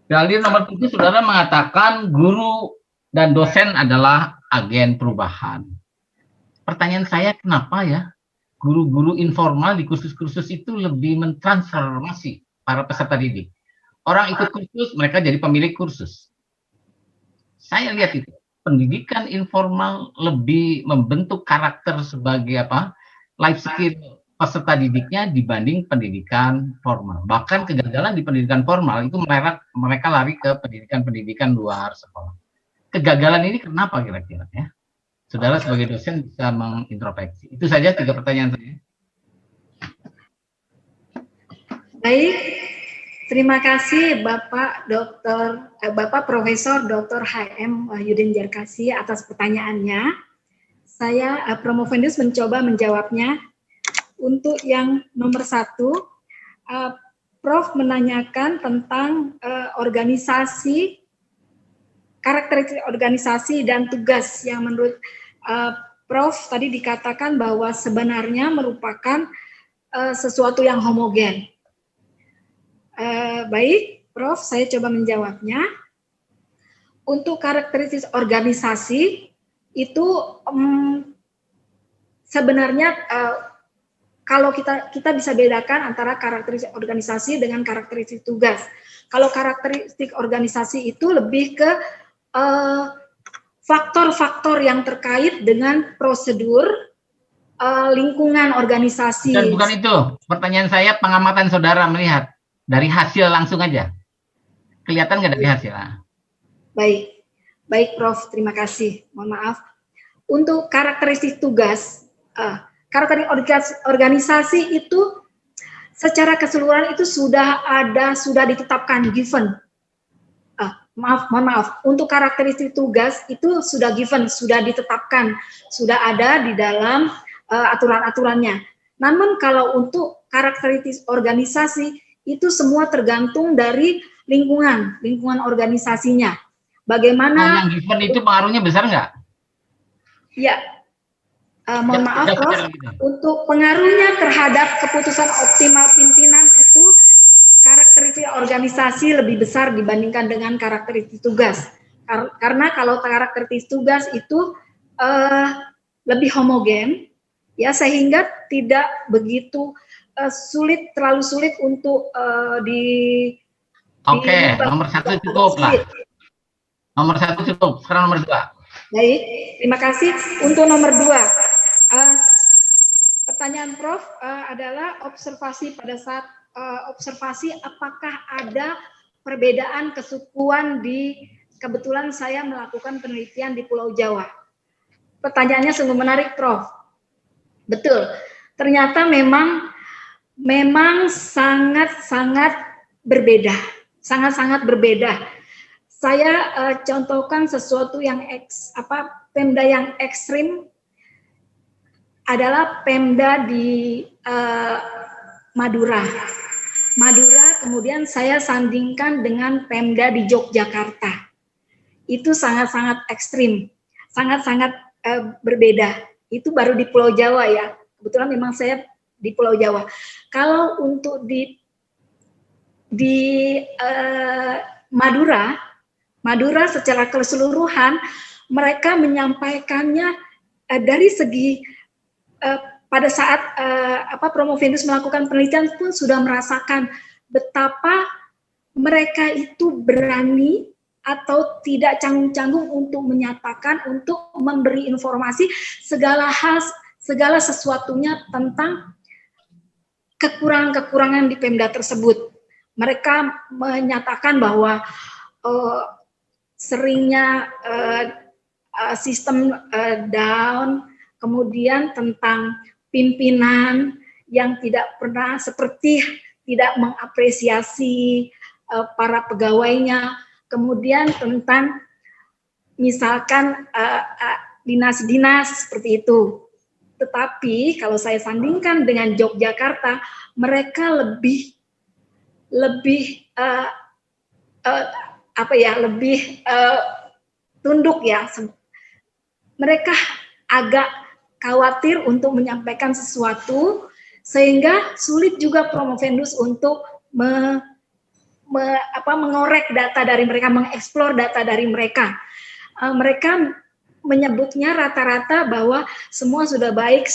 Dalil nomor 7 saudara mengatakan guru dan dosen adalah agen perubahan. Pertanyaan saya, kenapa ya guru-guru informal di kursus-kursus itu lebih mentransformasi para peserta didik? Orang ikut kursus, mereka jadi pemilik kursus. Saya lihat itu, pendidikan informal lebih membentuk karakter sebagai apa? Life skill peserta didiknya dibanding pendidikan formal. Bahkan kegagalan di pendidikan formal itu mereka lari ke pendidikan luar sekolah. Kegagalan ini kenapa kira-kira ya? Saudara sebagai dosen bisa mengintrospeksi. Itu saja 3 pertanyaan saya. Baik, terima kasih Bapak Profesor Dr. H.M. Wahyudi Jarkasi atas pertanyaannya. Saya Promovendus mencoba menjawabnya. Untuk yang nomor 1, Prof menanyakan tentang organisasi, karakteristik organisasi dan tugas yang menurut Prof tadi dikatakan bahwa sebenarnya merupakan sesuatu yang homogen. Baik, Prof, saya coba menjawabnya. Untuk karakteristik organisasi itu sebenarnya kalau kita bisa bedakan antara karakteristik organisasi dengan karakteristik tugas. Kalau karakteristik organisasi itu lebih ke faktor-faktor yang terkait dengan prosedur lingkungan organisasi. Dan bukan itu, pertanyaan saya pengamatan saudara melihat dari hasil langsung aja. Kelihatan nggak dari hasil? Baik Prof, terima kasih. Mohon maaf. Untuk karakteristik tugas, karakteristik organisasi itu secara keseluruhan itu sudah ditetapkan, given. Mohon maaf, untuk karakteristik tugas itu sudah given, sudah ditetapkan, sudah ada di dalam aturan-aturannya. Namun kalau untuk karakteristik organisasi itu semua tergantung dari lingkungan organisasinya. Nah, Bagaimana? yang given itu pengaruhnya besar nggak? Ya, mohon maaf Ya, Prof, gitu. untuk pengaruhnya terhadap keputusan optimal pimpinan itu karakteristik organisasi lebih besar dibandingkan dengan karakteristik tugas. Karena kalau karakteristik tugas itu lebih homogen, ya, sehingga tidak begitu terlalu sulit untuk Oke, nomor 1 cukup lah. Nomor 1 cukup. Sekarang nomor 2. Baik, terima kasih. Untuk nomor 2, pertanyaan Prof adalah observasi pada saat observasi apakah ada perbedaan kesukuan kebetulan saya melakukan penelitian di Pulau Jawa. Pertanyaannya sungguh menarik, Prof. Betul. Ternyata memang sangat-sangat berbeda. Sangat-sangat berbeda. Saya contohkan sesuatu yang Pemda yang ekstrim adalah Pemda di Madura. Kemudian saya sandingkan dengan Pemda di Yogyakarta. Itu sangat-sangat ekstrim, sangat-sangat berbeda. Itu baru di Pulau Jawa ya. Kebetulan memang saya di Pulau Jawa. Kalau untuk di Madura secara keseluruhan mereka menyampaikannya dari segi pada saat Promovenus melakukan penelitian pun sudah merasakan betapa mereka itu berani atau tidak canggung-canggung untuk menyatakan, untuk memberi informasi segala sesuatunya tentang kekurangan-kekurangan di Pemda tersebut. Mereka menyatakan bahwa seringnya sistem down, kemudian tentang pimpinan yang tidak pernah tidak mengapresiasi para pegawainya, kemudian tentang misalkan dinas-dinas seperti itu. Tetapi kalau saya sandingkan dengan Yogyakarta, mereka lebih tunduk ya. Mereka agak khawatir untuk menyampaikan sesuatu sehingga sulit juga Promovendus untuk mengorek data dari mereka, mengeksplor data dari mereka. Mereka menyebutnya rata-rata bahwa semua sudah baik,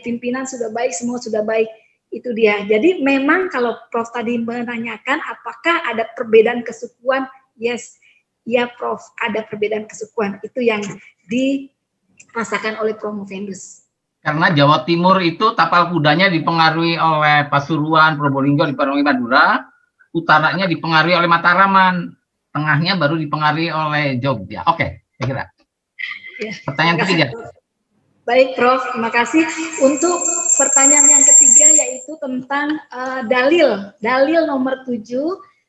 pimpinan sudah baik, semua sudah baik. Itu dia. Jadi memang kalau Prof tadi menanyakan apakah ada perbedaan kesukuan, yes, ya Prof, ada perbedaan kesukuan. Itu yang dirasakan oleh Promovendus. Karena Jawa Timur itu tapal kudanya dipengaruhi oleh Pasuruan, Probolinggo, dipengaruhi Madura, utaranya dipengaruhi oleh Mataraman, tengahnya baru dipengaruhi oleh Jogja. Oke, saya kira. Ya, pertanyaan ketiga. Baik, Prof. Terima kasih. Untuk pertanyaan yang ketiga yaitu tentang dalil nomor 7.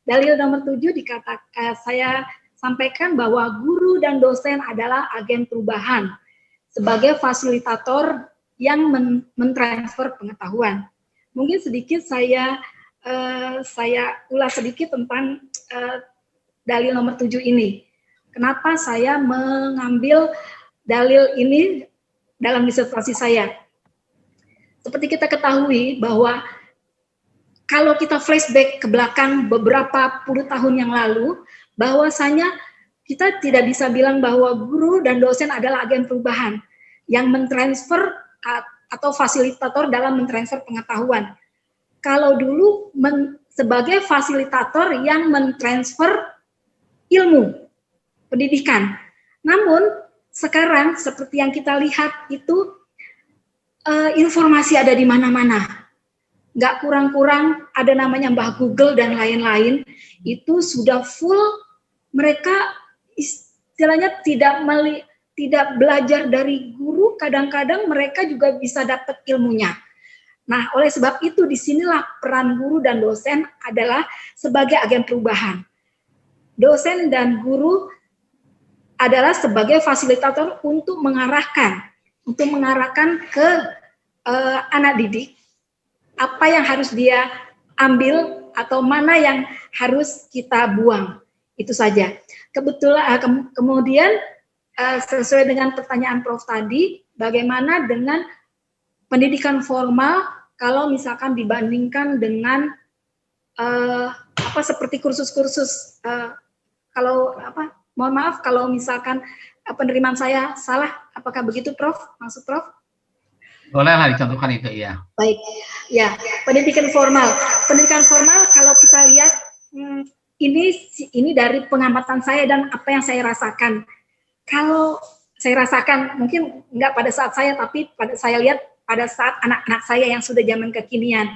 Dalil nomor 7 dikatakan saya sampaikan bahwa guru dan dosen adalah agen perubahan sebagai fasilitator yang mentransfer pengetahuan. Mungkin sedikit saya ulas sedikit tentang dalil nomor 7 ini. Kenapa saya mengambil dalil ini dalam disertasi saya? Seperti kita ketahui bahwa kalau kita flashback ke belakang beberapa puluh tahun yang lalu, bahwasanya kita tidak bisa bilang bahwa guru dan dosen adalah agen perubahan yang mentransfer atau fasilitator dalam mentransfer pengetahuan. Kalau dulu sebagai fasilitator yang mentransfer ilmu, pendidikan. Namun sekarang seperti yang kita lihat itu informasi ada di mana-mana. Nggak kurang-kurang ada namanya Mbah Google dan lain-lain. Itu sudah full, mereka istilahnya tidak belajar dari guru, kadang-kadang mereka juga bisa dapat ilmunya. Nah, oleh sebab itu disinilah peran guru dan dosen adalah sebagai agen perubahan. Dosen dan guru adalah sebagai fasilitator untuk mengarahkan ke anak didik apa yang harus dia ambil atau mana yang harus kita buang. Itu saja. Kebetulan kemudian sesuai dengan pertanyaan Prof tadi, bagaimana dengan pendidikan formal kalau misalkan dibandingkan dengan seperti kursus-kursus kalau mohon maaf kalau misalkan penerimaan saya salah, apakah begitu Prof? Maksud Prof? Bolehlah dicontohkan itu, ya. Baik, ya, pendidikan formal. Pendidikan formal kalau kita lihat ini dari pengamatan saya dan apa yang saya rasakan. Kalau saya rasakan, mungkin enggak pada saat saya, tapi pada saya lihat pada saat anak-anak saya yang sudah zaman kekinian,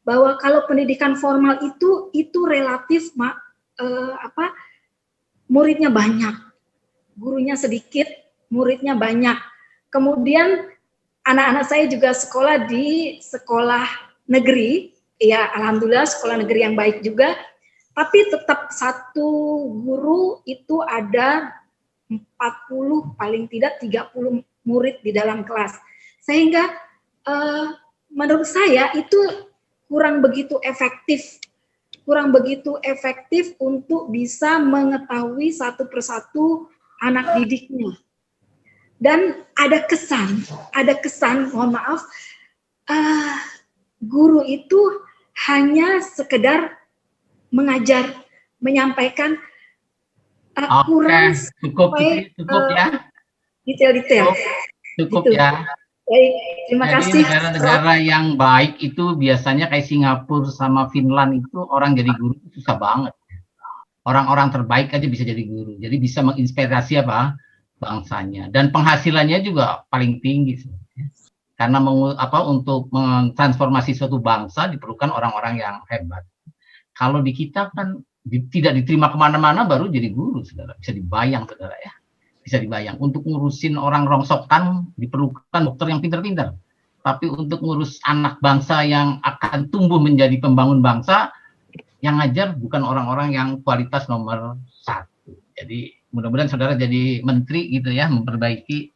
bahwa kalau pendidikan formal itu relatif muridnya banyak, gurunya sedikit, muridnya banyak. Kemudian anak-anak saya juga sekolah di sekolah negeri, ya alhamdulillah sekolah negeri yang baik juga, tapi tetap satu guru itu ada 40 paling tidak 30 murid di dalam kelas. Sehingga menurut saya itu kurang begitu efektif untuk bisa mengetahui satu persatu anak didiknya. Dan ada kesan, mohon maaf, guru itu hanya sekedar mengajar, menyampaikan, kurang cukup ya. Detail-detail. Cukup gitu. ya. Baik, terima kasih. Negara-negara yang baik itu biasanya kayak Singapura sama Finland itu orang jadi guru susah banget. Orang-orang terbaik aja bisa jadi guru. Jadi bisa menginspirasi bangsanya, dan penghasilannya juga paling tinggi. Karena untuk mentransformasi suatu bangsa diperlukan orang-orang yang hebat. Kalau di kita kan tidak diterima kemana-mana baru jadi guru, saudara. Bisa dibayang, saudara ya. Bisa dibayang. Untuk ngurusin orang rongsokan diperlukan dokter yang pintar-pintar. Tapi untuk ngurus anak bangsa yang akan tumbuh menjadi pembangun bangsa, yang ngajar bukan orang-orang yang kualitas nomor 1. Jadi mudah-mudahan saudara jadi menteri gitu ya, memperbaiki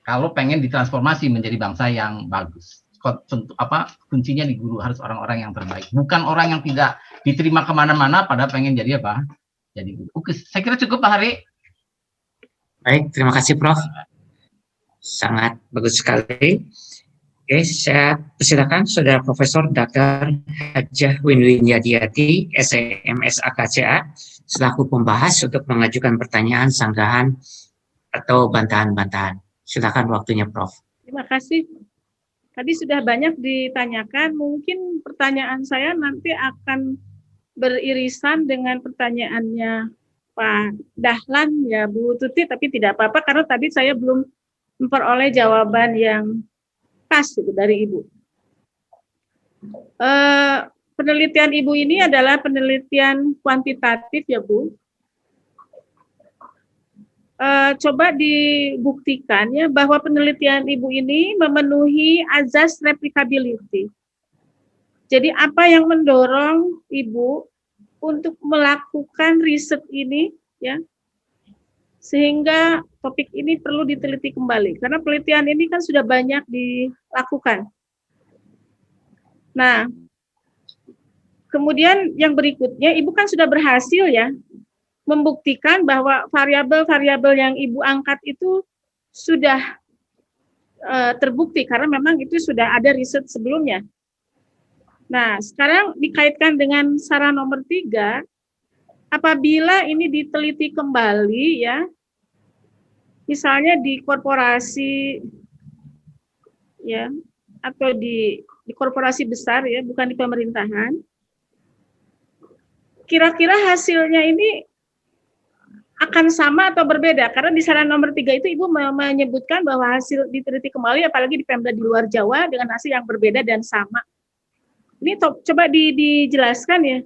kalau pengen ditransformasi menjadi bangsa yang bagus. Kuncinya di guru, harus orang-orang yang terbaik, bukan orang yang tidak diterima kemana-mana pada pengen jadi jadi guru. Oke, saya kira cukup Pak Hari. Baik, terima kasih Prof. Sangat bagus sekali. Oke, saya persilakan Saudara Profesor Dr. Hajah Winduwinjadiati, SEMS AKCA, selaku pembahas untuk mengajukan pertanyaan, sanggahan, atau bantahan-bantahan. Silakan waktunya, Prof. Terima kasih. Tadi sudah banyak ditanyakan, mungkin pertanyaan saya nanti akan beririsan dengan pertanyaannya Pak Dahlan, ya Bu Tuti, tapi tidak apa-apa karena tadi saya belum memperoleh jawaban yang pas itu dari Ibu. Penelitian Ibu ini adalah penelitian kuantitatif ya Bu. Coba dibuktikan ya bahwa penelitian Ibu ini memenuhi azas replicability. Jadi apa yang mendorong Ibu untuk melakukan riset ini ya, sehingga topik ini perlu diteliti kembali karena penelitian ini kan sudah banyak dilakukan. Nah, kemudian yang berikutnya Ibu kan sudah berhasil ya membuktikan bahwa variabel-variabel yang Ibu angkat itu sudah terbukti karena memang itu sudah ada riset sebelumnya. Nah, sekarang dikaitkan dengan saran nomor 3, apabila ini diteliti kembali ya, misalnya di korporasi ya atau di korporasi besar ya, bukan di pemerintahan, kira-kira hasilnya ini akan sama atau berbeda? Karena di saran nomor 3 itu Ibu menyebutkan bahwa hasil diteliti kembali apalagi di Pemda di luar Jawa dengan hasil yang berbeda dan sama. Ini coba dijelaskan ya.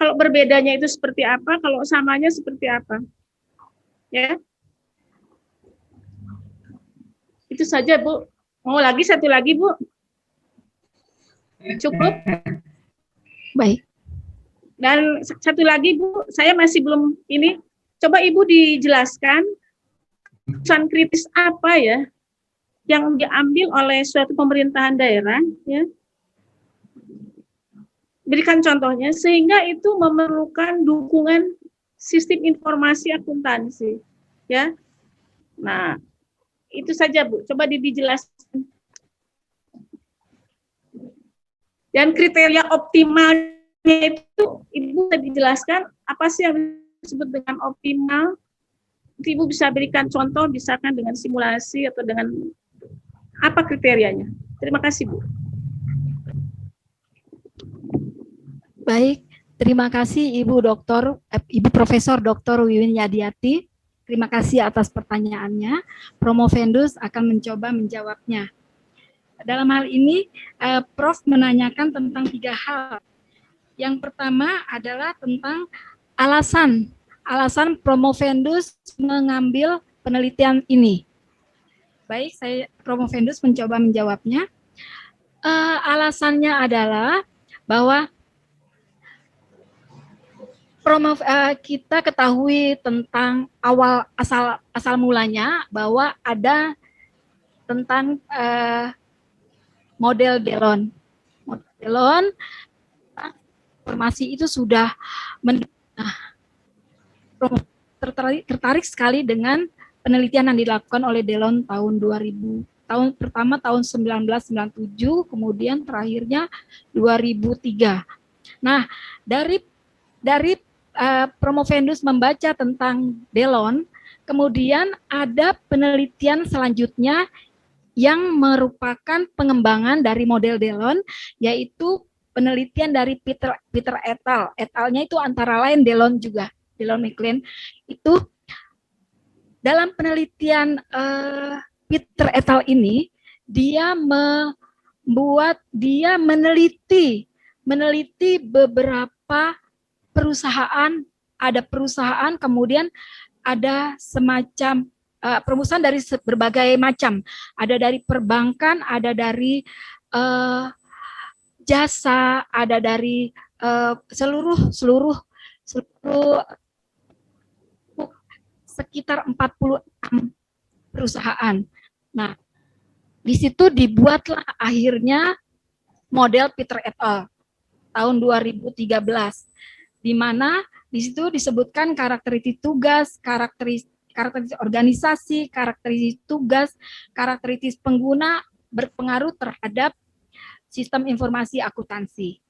Kalau berbedanya itu seperti apa, kalau samanya seperti apa. Ya. Itu saja, Bu. Mau lagi satu lagi, Bu? Cukup? Baik. Dan satu lagi, Bu, saya masih belum ini. Coba Ibu dijelaskan keputusan kritis apa ya yang diambil oleh suatu pemerintahan daerah ya berikan contohnya, sehingga itu memerlukan dukungan sistem informasi akuntansi, ya. Nah, itu saja Bu, coba dijelaskan. Dan kriteria optimalnya itu Ibu bisa dijelaskan apa sih yang disebut dengan optimal? Ibu bisa berikan contoh, misalkan dengan simulasi atau dengan apa kriterianya. Terima kasih Bu. Baik, terima kasih Ibu Profesor Dr. Wiwin Yadiati. Terima kasih atas pertanyaannya. Promovendus akan mencoba menjawabnya. Dalam hal ini, Prof menanyakan tentang 3 hal. Yang pertama adalah tentang alasan Promovendus mengambil penelitian ini. Baik, Promovendus mencoba menjawabnya. Alasannya adalah bahwa kita ketahui tentang asal mulanya bahwa ada tentang model Delon. Model Delon, informasi itu sudah tertarik sekali dengan penelitian yang dilakukan oleh Delon tahun 2000. Pertama tahun 1997, kemudian terakhirnya 2003. Nah, dari Promovendus membaca tentang Delon, kemudian ada penelitian selanjutnya yang merupakan pengembangan dari model Delon, yaitu penelitian dari Peter et al. Et al-nya itu antara lain Delon juga, Delon McLean. Itu dalam penelitian Peter et al. Ini, dia meneliti beberapa perusahaan, kemudian ada semacam perusahaan dari berbagai macam, ada dari perbankan, ada dari jasa, ada dari seluruh sekitar 46 perusahaan. Nah, di situ dibuatlah akhirnya model Peter et al. Tahun 2013. Di mana di situ disebutkan karakteristik tugas, karakteristik organisasi, karakteristik tugas, karakteristik pengguna berpengaruh terhadap sistem informasi akuntansi.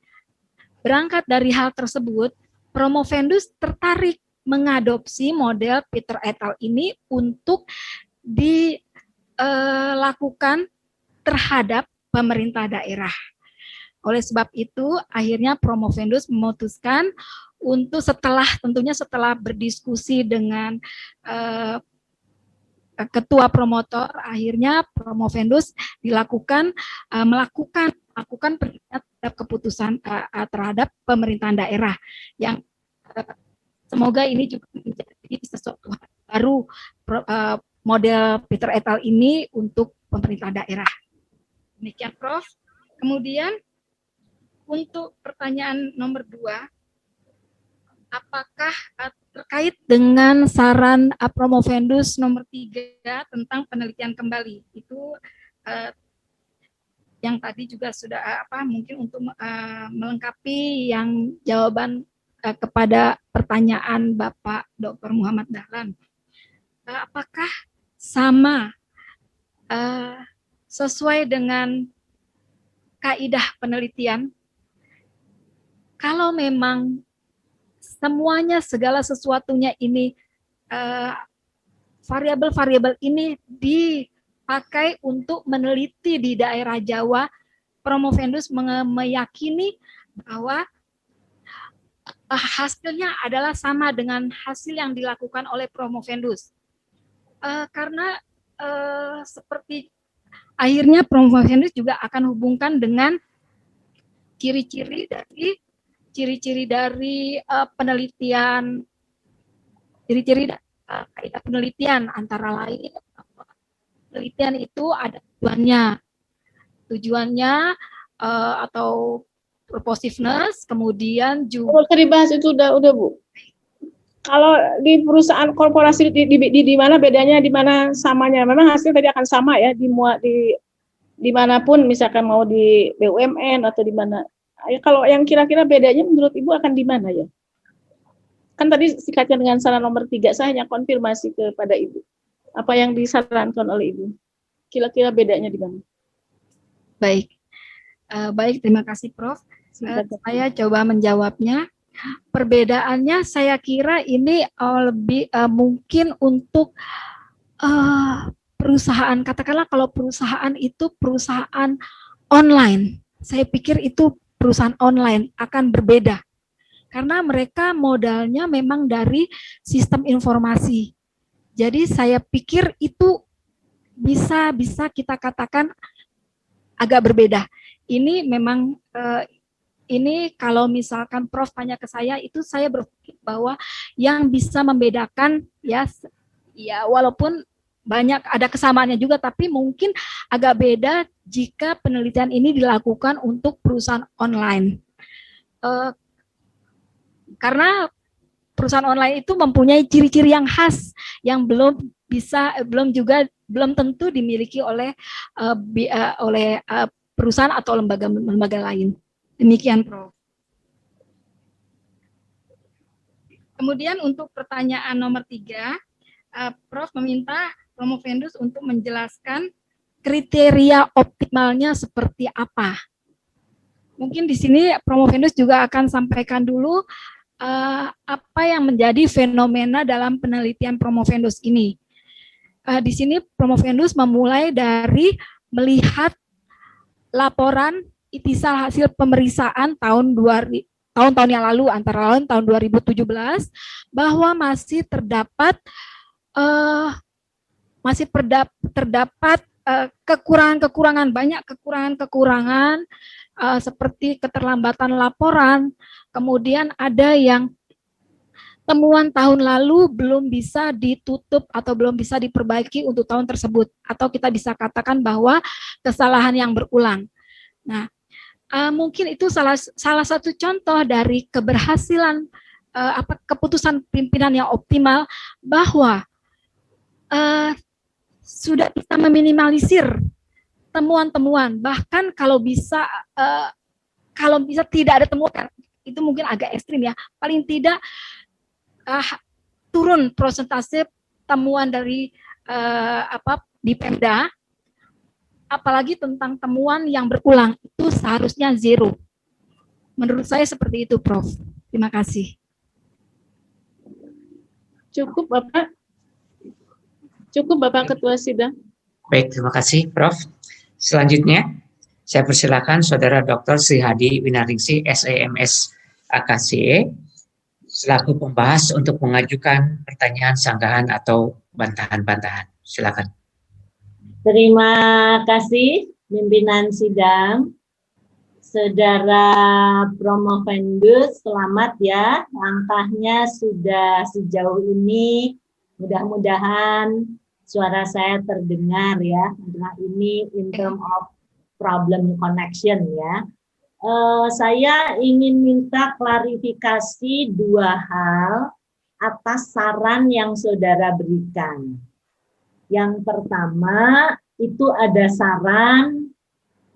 Berangkat dari hal tersebut, Promovendus tertarik mengadopsi model Peter et al. Ini untuk dilakukan terhadap pemerintah daerah. Oleh sebab itu, akhirnya Promovendus memutuskan untuk tentunya setelah berdiskusi dengan ketua promotor, akhirnya Promovendus melakukan penelitian terhadap keputusan terhadap pemerintahan daerah yang semoga ini juga menjadi sesuatu baru model Peter et al. Ini untuk pemerintah daerah. Demikian Prof. Kemudian untuk pertanyaan nomor 2, apakah terkait dengan saran Promovendus nomor 3 tentang penelitian kembali? Itu yang tadi juga sudah mungkin untuk melengkapi yang jawaban kepada pertanyaan Bapak Dr. Muhammad Dahlan. Apakah sama sesuai dengan kaidah penelitian? Kalau memang semuanya, segala sesuatunya ini, variabel-variabel ini dipakai untuk meneliti di daerah Jawa, Promovendus meyakini bahwa hasilnya adalah sama dengan hasil yang dilakukan oleh Promovendus. Karena seperti akhirnya Promovendus juga akan hubungkan dengan ciri-ciri dari penelitian, ciri-ciri kaidah penelitian, antara lain penelitian itu ada tujuannya atau purposiveness, kemudian juga dibahas itu udah Bu. Kalau di perusahaan korporasi di mana bedanya, di mana samanya? Memang hasil tadi akan sama ya, dimanapun, misalkan mau di BUMN atau di mana Kalau yang kira-kira bedanya menurut Ibu akan di mana ya? Kan tadi dikaitkan dengan saran nomor 3, saya hanya konfirmasi kepada Ibu. Apa yang disarankan oleh Ibu? Kira-kira bedanya di mana? Baik, baik, terima kasih Prof. Saya coba menjawabnya. Perbedaannya saya kira ini lebih mungkin untuk perusahaan, katakanlah kalau perusahaan itu perusahaan online, saya pikir itu perusahaan online akan berbeda. Karena mereka modalnya memang dari sistem informasi. Jadi saya pikir itu bisa kita katakan agak berbeda. Ini memang ini kalau misalkan Prof tanya ke saya, itu saya berpikir bahwa yang bisa membedakan ya walaupun banyak ada kesamaannya juga, tapi mungkin agak beda jika penelitian ini dilakukan untuk perusahaan online. Karena perusahaan online itu mempunyai ciri-ciri yang khas yang belum tentu dimiliki oleh perusahaan atau lembaga lain. Demikian, Prof. Kemudian untuk pertanyaan nomor 3, Prof meminta Promovendus untuk menjelaskan kriteria optimalnya seperti apa. Mungkin di sini Promovendus juga akan sampaikan dulu apa yang menjadi fenomena dalam penelitian Promovendus ini. Di sini Promovendus memulai dari melihat laporan itisal hasil pemeriksaan tahun-tahun yang lalu, antara lain tahun 2017, bahwa masih terdapat kekurangan-kekurangan, banyak kekurangan-kekurangan seperti keterlambatan laporan, kemudian ada yang temuan tahun lalu belum bisa ditutup atau belum bisa diperbaiki untuk tahun tersebut, atau kita bisa katakan bahwa kesalahan yang berulang. Nah, mungkin itu salah satu contoh dari keberhasilan keputusan pimpinan yang optimal, bahwa sudah bisa meminimalisir temuan-temuan, bahkan kalau bisa tidak ada temuan, itu mungkin agak ekstrim ya, paling tidak turun persentase temuan dari di Pemda, apalagi tentang temuan yang berulang itu seharusnya 0. Menurut saya seperti itu, Prof. Terima kasih. Cukup, Bapak. Cukup, Bapak Ketua Sidang. Baik, terima kasih, Prof. Selanjutnya, saya persilakan Saudara Dr. Sri Hadi Winaringsi, SEMS AKCE, selaku pembahas untuk mengajukan pertanyaan, sanggahan, atau bantahan-bantahan. Silakan. Terima kasih pimpinan sidang. Saudara Promovendus, selamat ya. Langkahnya sudah sejauh ini. Mudah-mudahan suara saya terdengar ya. Nah, ini in term of problem connection ya. Saya ingin minta klarifikasi 2 hal atas saran yang saudara berikan. Yang pertama, itu ada saran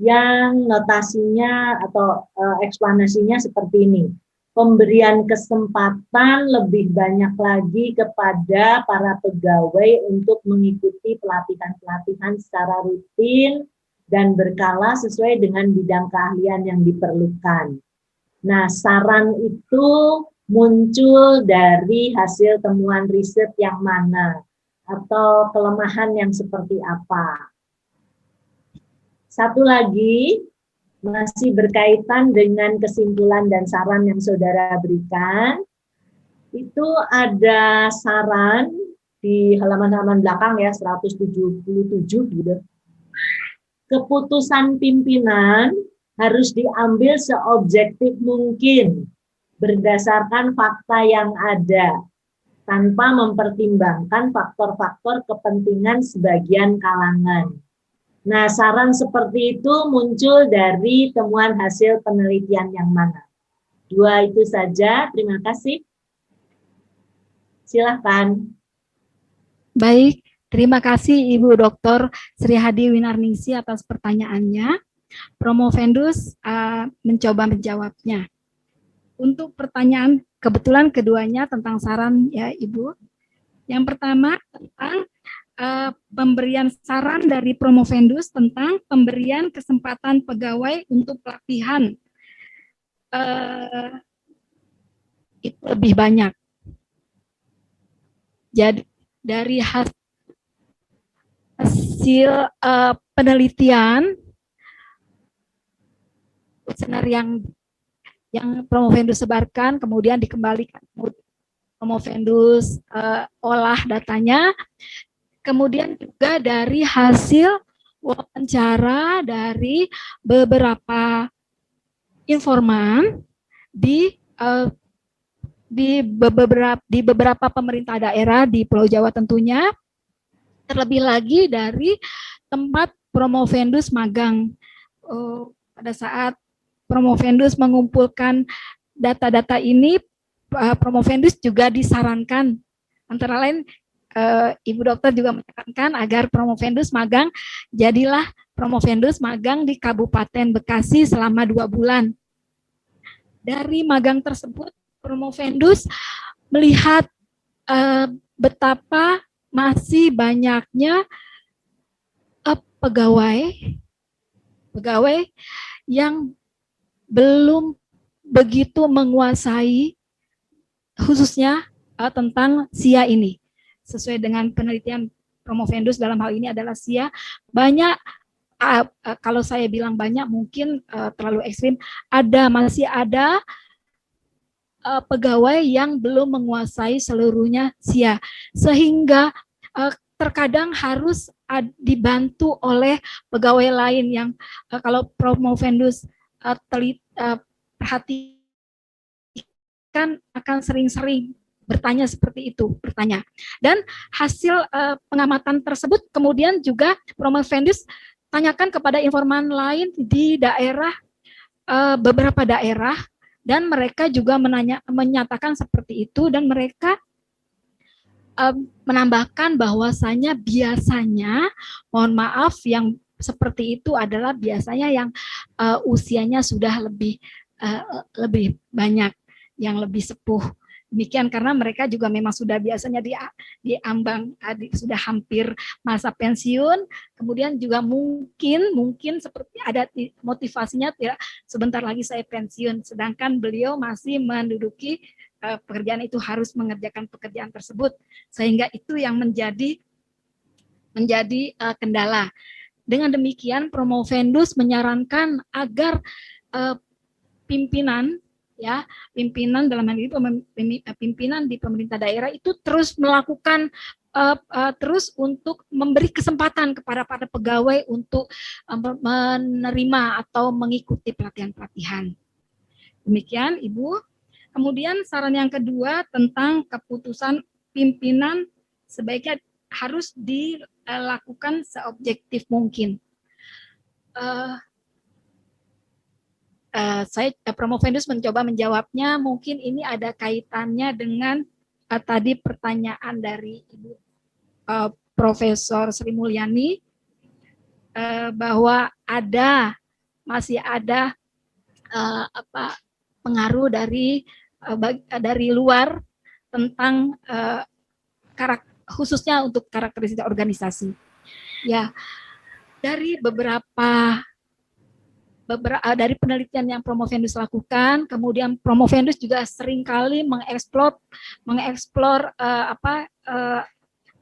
yang notasinya atau eksplanasinya seperti ini. Pemberian kesempatan lebih banyak lagi kepada para pegawai untuk mengikuti pelatihan-pelatihan secara rutin dan berkala sesuai dengan bidang keahlian yang diperlukan. Nah, saran itu muncul dari hasil temuan riset yang mana? Atau kelemahan yang seperti apa. Satu lagi, masih berkaitan dengan kesimpulan dan saran yang saudara berikan, itu ada saran di halaman-halaman belakang ya, 177 gitu. Keputusan pimpinan harus diambil seobjektif mungkin, berdasarkan fakta yang ada, tanpa mempertimbangkan faktor-faktor kepentingan sebagian kalangan. Nah, saran seperti itu muncul dari temuan hasil penelitian yang mana? 2 itu saja, terima kasih. Silahkan. Baik, terima kasih Ibu Dr. Sri Hadi Winaringsi atas pertanyaannya. Promovendus mencoba menjawabnya. Untuk pertanyaan kebetulan keduanya tentang saran ya Ibu. Yang pertama tentang pemberian saran dari Promovendus tentang pemberian kesempatan pegawai untuk pelatihan. Itu lebih banyak. Jadi dari hasil penelitian yang Promovendus sebarkan, kemudian dikembalikan Promovendus olah datanya, kemudian juga dari hasil wawancara dari beberapa informan di beberapa pemerintah daerah di Pulau Jawa tentunya, terlebih lagi dari tempat Promovendus magang. Pada saat Promovendus mengumpulkan data-data ini, Promovendus juga disarankan, antara lain Ibu Dokter juga menekankan agar Promovendus magang, jadilah Promovendus magang di Kabupaten Bekasi selama 2 bulan. Dari magang tersebut, Promovendus melihat betapa masih banyaknya pegawai yang belum begitu menguasai khususnya tentang SIA ini. Sesuai dengan penelitian Promovendus dalam hal ini adalah SIA, banyak, kalau saya bilang banyak mungkin terlalu ekstrim, masih ada pegawai yang belum menguasai seluruhnya SIA, sehingga terkadang harus dibantu oleh pegawai lain yang kalau Promovendus perhatikan akan sering-sering bertanya seperti itu, Dan hasil pengamatan tersebut kemudian juga Promovendus tanyakan kepada informan lain di daerah, beberapa daerah, dan mereka juga menyatakan seperti itu, dan mereka menambahkan bahwasanya biasanya, mohon maaf, yang seperti itu adalah biasanya yang usianya sudah lebih banyak, yang lebih sepuh. Demikian karena mereka juga memang sudah biasanya diambang, sudah hampir masa pensiun, kemudian juga mungkin seperti ada motivasinya tidak sebentar lagi saya pensiun, sedangkan beliau masih menduduki pekerjaan itu, harus mengerjakan pekerjaan tersebut, sehingga itu yang menjadi kendala. Dengan demikian Promovendus menyarankan agar pimpinan dalam hal ini pimpinan di pemerintah daerah itu terus melakukan terus untuk memberi kesempatan kepada para pegawai untuk menerima atau mengikuti pelatihan-pelatihan. Demikian Ibu. Kemudian saran yang kedua tentang keputusan pimpinan sebaiknya harus dilakukan seobjektif mungkin. Promovendus mencoba menjawabnya, mungkin ini ada kaitannya dengan tadi pertanyaan dari Ibu Profesor Sri Mulyani, bahwa masih ada pengaruh dari luar tentang khususnya untuk karakteristik organisasi. Ya, dari dari penelitian yang Promovendus lakukan, kemudian Promovendus juga seringkali mengeksplor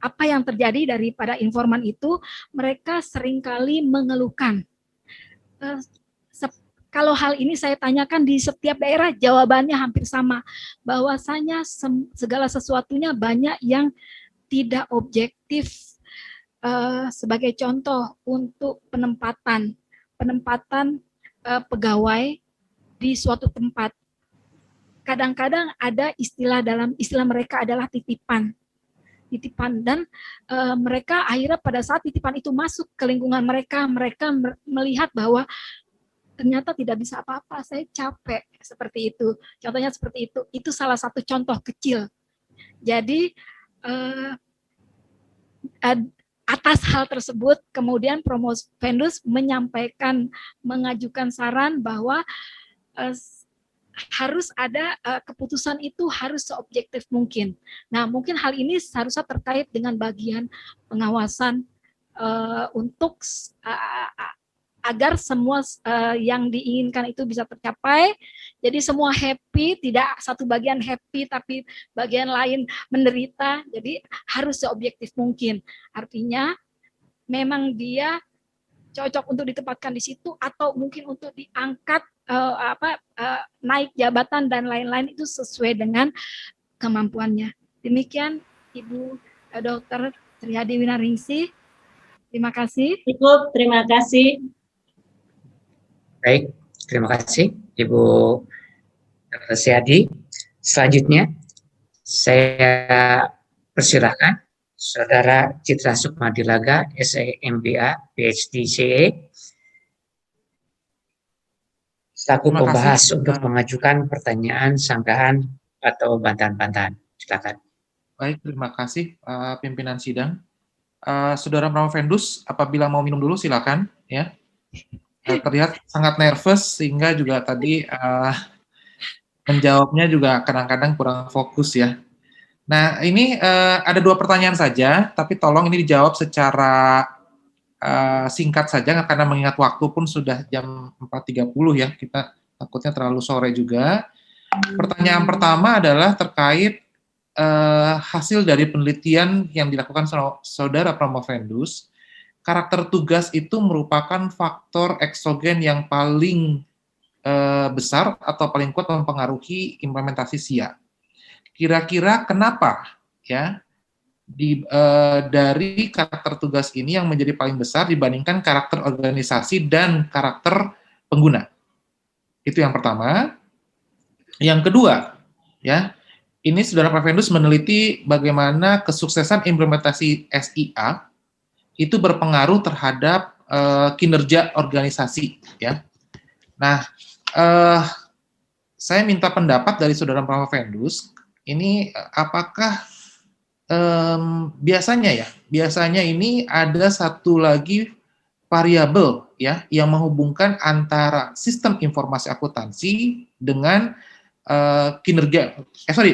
apa yang terjadi daripada informan itu. Mereka seringkali mengeluhkan. Kalau hal ini saya tanyakan di setiap daerah, jawabannya hampir sama, bahwasanya segala sesuatunya banyak yang tidak objektif. Sebagai contoh untuk penempatan pegawai di suatu tempat. Kadang-kadang ada istilah mereka adalah titipan, dan mereka akhirnya pada saat titipan itu masuk ke lingkungan mereka melihat bahwa ternyata tidak bisa apa-apa, saya capek, seperti itu. Contohnya seperti itu. Itu salah satu contoh kecil. Jadi atas hal tersebut, kemudian Promovendus mengajukan saran bahwa harus ada keputusan itu harus seobjektif mungkin. Nah, mungkin hal ini seharusnya terkait dengan bagian pengawasan untuk agar semua yang diinginkan itu bisa tercapai. Jadi semua happy, tidak satu bagian happy tapi bagian lain menderita. Jadi harus seobjektif mungkin. Artinya memang dia cocok untuk ditempatkan di situ atau mungkin untuk diangkat naik jabatan dan lain-lain itu sesuai dengan kemampuannya. Demikian Ibu Dr. Triadi Winaringsi. Terima kasih. Cukup, terima kasih. Baik, terima kasih Ibu Dr. Triadi. Selanjutnya saya persilahkan Saudara Citra Sukmadilaga, SMBA, PhD CA, selaku pembahas untuk mengajukan pertanyaan, sanggahan, atau bantahan-bantahan. Silakan. Baik, terima kasih pimpinan sidang. Saudara Promovendus, apabila mau minum dulu silakan ya. Terlihat sangat nervous sehingga juga tadi menjawabnya juga kadang-kadang kurang fokus ya. Nah, ini ada 2 pertanyaan saja, tapi tolong ini dijawab secara singkat saja karena mengingat waktu pun sudah jam 4.30 ya, kita takutnya terlalu sore juga. Pertanyaan pertama adalah terkait hasil dari penelitian yang dilakukan Saudara Promovendus. Karakter tugas itu merupakan faktor eksogen yang paling besar atau paling kuat mempengaruhi implementasi SIA. Kira-kira kenapa ya dari karakter tugas ini yang menjadi paling besar dibandingkan karakter organisasi dan karakter pengguna? Itu yang pertama. Yang kedua, ya, ini Saudara Promovendus meneliti bagaimana kesuksesan implementasi SIA itu berpengaruh terhadap kinerja organisasi, ya. Nah, saya minta pendapat dari Saudara Promovendus. Ini apakah biasanya ini ada satu lagi variabel ya yang menghubungkan antara sistem informasi akuntansi dengan kinerja.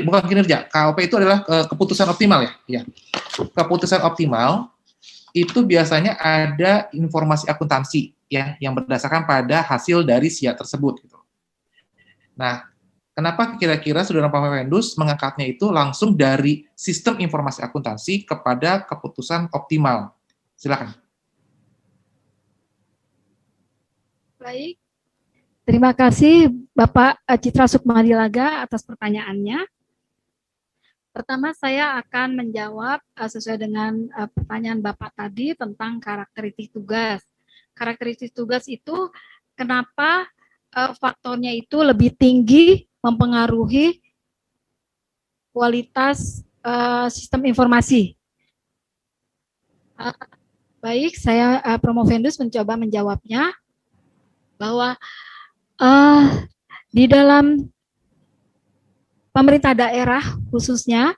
Bukan kinerja. KOP itu adalah keputusan optimal ya. Keputusan optimal itu biasanya ada informasi akuntansi ya yang berdasarkan pada hasil dari SIA tersebut gitu. Nah, kenapa kira-kira Saudara Promovendus mengangkatnya itu langsung dari sistem informasi akuntansi kepada keputusan optimal? Silakan. Baik. Terima kasih Bapak Citra Sukmadilaga atas pertanyaannya. Pertama saya akan menjawab sesuai dengan pertanyaan Bapak tadi tentang karakteristik tugas. Karakteristik tugas itu kenapa faktornya itu lebih tinggi mempengaruhi kualitas sistem informasi. Baik, saya Promovendus mencoba menjawabnya bahwa di dalam pemerintah daerah khususnya,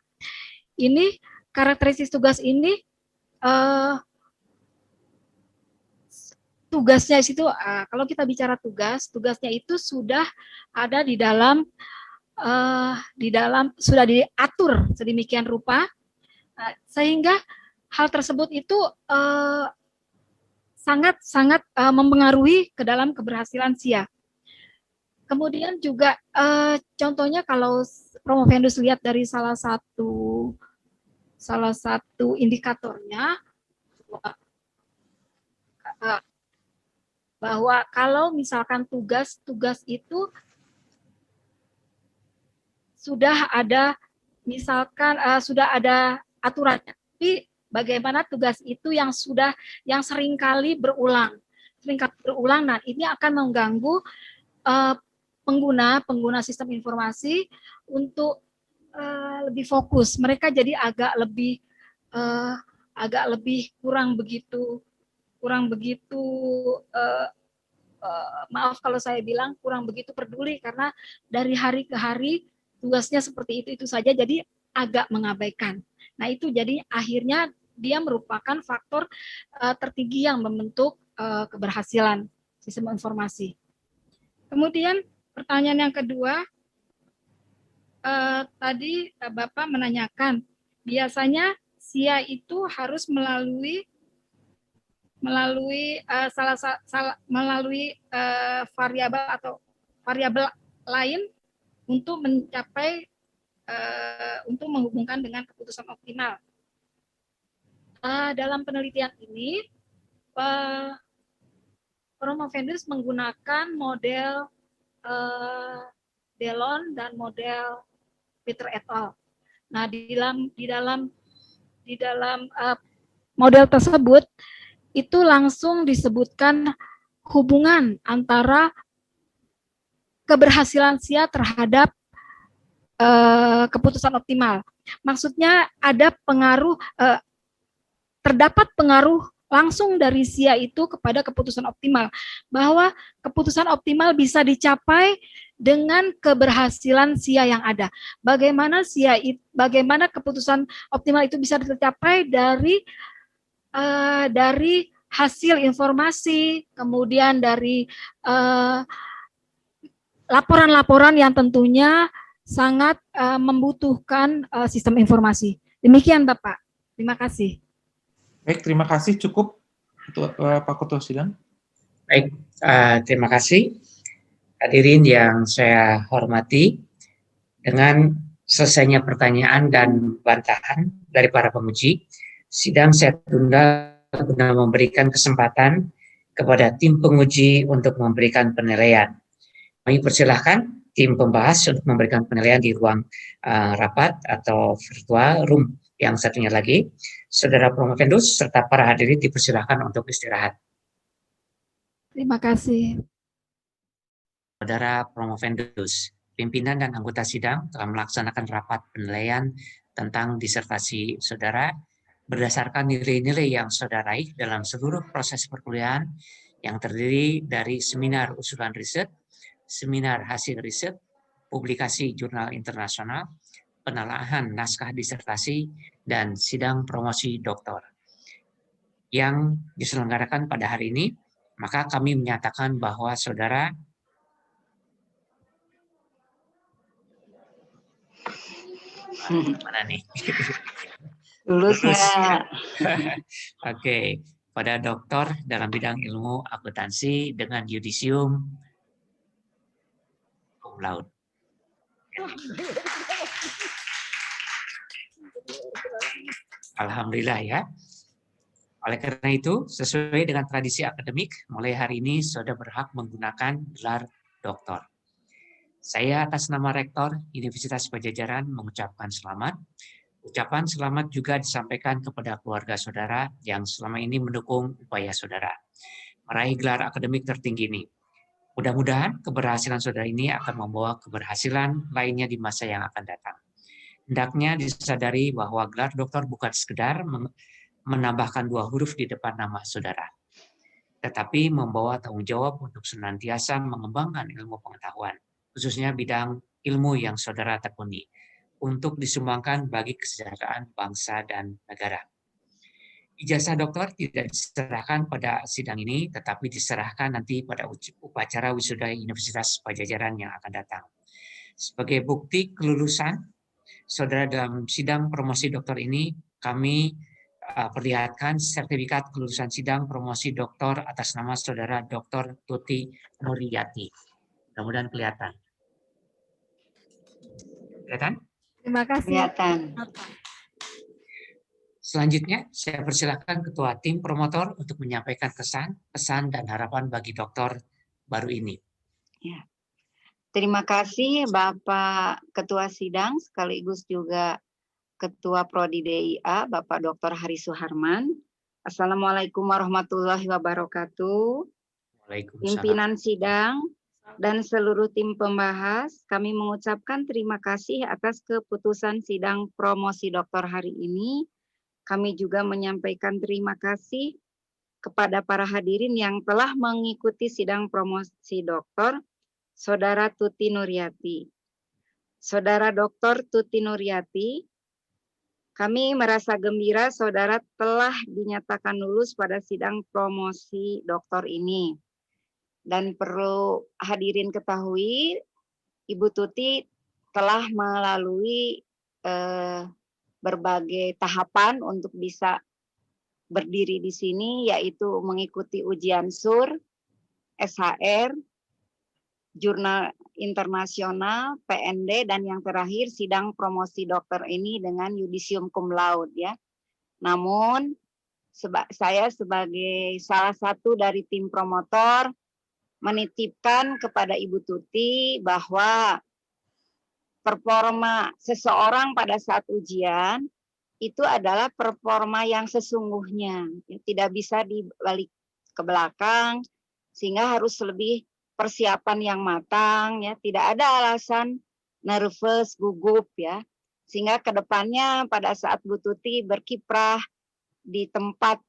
ini karakteristik tugas ini tugasnya itu kalau kita bicara tugasnya itu sudah ada di dalam sudah diatur sedemikian rupa sehingga hal tersebut itu sangat mempengaruhi ke dalam keberhasilan SIA. Kemudian juga contohnya kalau Promovendus lihat dari salah satu indikatornya bahwa kalau misalkan tugas itu sudah ada misalkan sudah ada aturannya, tapi bagaimana tugas itu yang seringkali berulang. Nah ini akan mengganggu pengguna sistem informasi untuk lebih fokus. Mereka jadi agak lebih kurang begitu maaf kalau saya bilang kurang begitu peduli karena dari hari ke hari tugasnya seperti itu saja jadi agak mengabaikan. Nah itu jadi akhirnya dia merupakan faktor tertinggi yang membentuk keberhasilan sistem informasi. Kemudian pertanyaan yang kedua, tadi Bapak menanyakan, biasanya SIA itu harus melalui variabel atau variabel lain untuk mencapai untuk menghubungkan dengan keputusan optimal. Dalam penelitian ini, Promovendus menggunakan model Delon dan model Peter et al. Nah, di dalam model tersebut itu langsung disebutkan hubungan antara keberhasilan SIA terhadap keputusan optimal. Maksudnya ada pengaruh, terdapat pengaruh langsung dari SIA itu kepada keputusan optimal, bahwa keputusan optimal bisa dicapai dengan keberhasilan SIA yang ada. Bagaimana keputusan optimal itu bisa tercapai dari hasil informasi, kemudian dari laporan-laporan yang tentunya sangat membutuhkan sistem informasi. Demikian Bapak. Terima kasih. Baik, terima kasih. Cukup Pak Ketua Sidang. Baik, terima kasih. Hadirin yang saya hormati, dengan selesainya pertanyaan dan bantahan dari para penguji, sidang saya tunda guna memberikan kesempatan kepada tim penguji untuk memberikan penilaian. Kami persilahkan tim pembahas untuk memberikan penilaian di ruang rapat atau virtual room yang satunya lagi. Saudara Promovendus serta para hadirin dipersilahkan untuk istirahat. Terima kasih. Saudara Promovendus, pimpinan dan anggota sidang telah melaksanakan rapat penilaian tentang disertasi saudara berdasarkan nilai-nilai yang saudara raih dalam seluruh proses perkuliahan yang terdiri dari seminar usulan riset, seminar hasil riset, publikasi jurnal internasional, penelaahan naskah disertasi, dan sidang promosi doktor yang diselenggarakan pada hari ini. Maka kami menyatakan bahwa saudara mana nih? Lulus nggak? Oke, pada doktor dalam bidang ilmu akuntansi dengan yudisium cum laude. Alhamdulillah ya. Oleh karena itu, sesuai dengan tradisi akademik, mulai hari ini saudara berhak menggunakan gelar doktor. Saya atas nama Rektor Universitas Pajajaran mengucapkan selamat. Ucapan selamat juga disampaikan kepada keluarga saudara yang selama ini mendukung upaya saudara meraih gelar akademik tertinggi ini. Mudah-mudahan keberhasilan saudara ini akan membawa keberhasilan lainnya di masa yang akan datang. Hendaknya disadari bahwa gelar doktor bukan sekedar menambahkan 2 huruf di depan nama saudara, tetapi membawa tanggung jawab untuk senantiasa mengembangkan ilmu pengetahuan, khususnya bidang ilmu yang saudara tekuni, untuk disumbangkan bagi kesejahteraan bangsa dan negara. Ijazah doktor tidak diserahkan pada sidang ini, tetapi diserahkan nanti pada upacara wisuda Universitas Pajajaran yang akan datang. Sebagai bukti kelulusan saudara dalam sidang promosi doktor ini, kami perlihatkan sertifikat kelulusan sidang promosi doktor atas nama saudara Dr. Tuti Nuryati. Mudah-mudahan kelihatan. Kelihatan? Terima kasih. Kelihatan. Selanjutnya, saya persilakan Ketua Tim Promotor untuk menyampaikan kesan, pesan, dan harapan bagi doktor baru ini. Ya. Terima kasih Bapak Ketua Sidang, sekaligus juga Ketua Prodi DIA, Bapak Dr. Hari Suharman. Assalamualaikum warahmatullahi wabarakatuh. Waalaikumsalam. Pimpinan sidang dan seluruh tim pembahas, kami mengucapkan terima kasih atas keputusan sidang promosi doktor hari ini. Kami juga menyampaikan terima kasih kepada para hadirin yang telah mengikuti sidang promosi doktor, Saudara Tuti Nuryati. Saudara Dr. Tuti Nuryati Kami merasa gembira saudara telah dinyatakan lulus pada sidang promosi doktor ini. Dan perlu hadirin ketahui, Ibu Tuti telah melalui berbagai tahapan untuk bisa berdiri di sini, yaitu mengikuti ujian SUR, SHR, jurnal internasional, PND, dan yang terakhir sidang promosi dokter ini dengan yudisium cum laude ya. Namun saya sebagai salah satu dari tim promotor menitipkan kepada Ibu Tuti bahwa performa seseorang pada saat ujian itu adalah performa yang sesungguhnya, tidak bisa dibalik ke belakang, sehingga harus lebih persiapan yang matang, ya, tidak ada alasan nervous, gugup, ya, sehingga kedepannya pada saat Bu Tuti berkiprah di tempat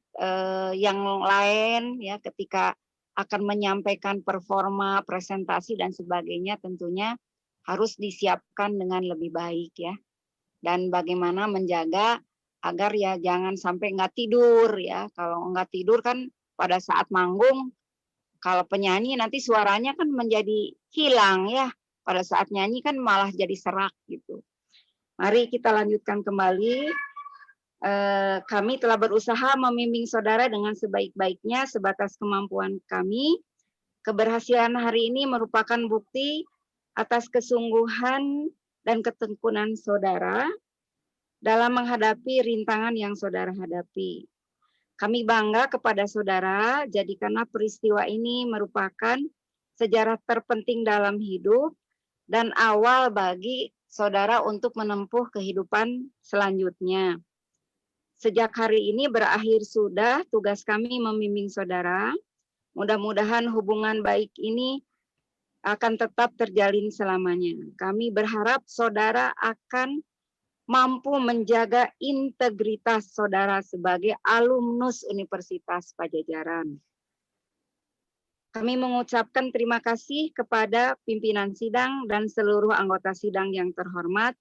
yang lain, ya, ketika akan menyampaikan performa, presentasi dan sebagainya, tentunya harus disiapkan dengan lebih baik, ya, dan bagaimana menjaga agar ya jangan sampai nggak tidur, ya, kalau nggak tidur kan pada saat manggung. Kalau penyanyi nanti suaranya kan menjadi hilang ya, pada saat nyanyi kan malah jadi serak gitu. Mari kita lanjutkan kembali. Kami telah berusaha membimbing saudara dengan sebaik-baiknya sebatas kemampuan kami. Keberhasilan hari ini merupakan bukti atas kesungguhan dan ketekunan saudara dalam menghadapi rintangan yang saudara hadapi. Kami bangga kepada saudara, jadikanlah peristiwa ini merupakan sejarah terpenting dalam hidup dan awal bagi saudara untuk menempuh kehidupan selanjutnya. Sejak hari ini berakhir sudah tugas kami membimbing saudara. Mudah-mudahan hubungan baik ini akan tetap terjalin selamanya. Kami berharap saudara akan mampu menjaga integritas saudara sebagai alumnus Universitas Padjadjaran. Kami mengucapkan terima kasih kepada pimpinan sidang dan seluruh anggota sidang yang terhormat.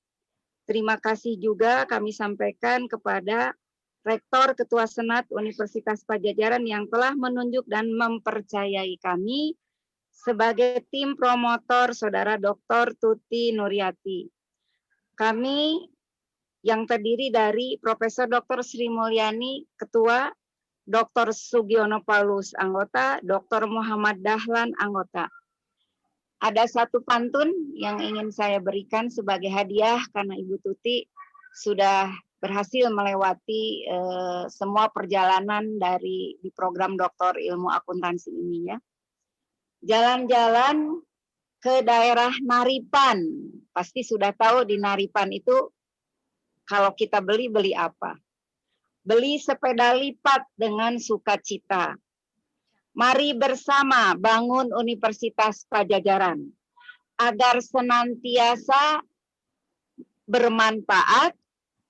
Terima kasih juga kami sampaikan kepada Rektor Ketua Senat Universitas Padjadjaran yang telah menunjuk dan mempercayai kami sebagai tim promotor Saudara Dr. Tuti Nuryati. Kami yang terdiri dari Profesor Dr. Sri Mulyani, Ketua, Dr. Sugiono Paulus, anggota, Dr. Muhammad Dahlan, anggota. Ada satu pantun yang ingin saya berikan sebagai hadiah karena Ibu Tuti sudah berhasil melewati semua perjalanan di program Doktor Ilmu Akuntansi ini ya. Jalan-jalan ke daerah Naripan, pasti sudah tahu di Naripan itu kalau kita beli apa? Beli sepeda lipat dengan sukacita. Mari bersama bangun Universitas Padjadjaran agar senantiasa bermanfaat,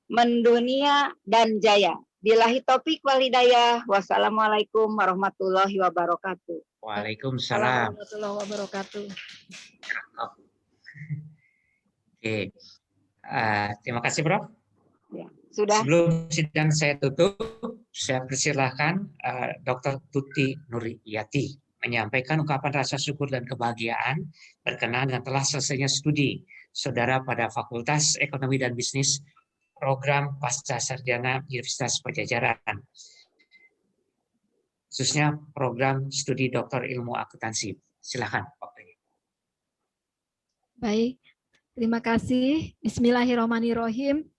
mendunia dan jaya. Billahi taufik wal hidayah. Wassalamualaikum warahmatullahi wabarakatuh. Waalaikumsalam. Warahmatullahi wabarakatuh. Oke, terima kasih Prof. Ya, sudah. Sebelum sidang saya tutup, saya persilahkan Dr. Tuti Nuryati menyampaikan ungkapan rasa syukur dan kebahagiaan berkenaan dengan telah selesainya studi saudara pada Fakultas Ekonomi dan Bisnis Program Pasca Sarjana Universitas Padjadjaran, khususnya program studi Doktor Ilmu Akuntansi. Silakan, Pak. Baik, terima kasih. Bismillahirrahmanirrahim.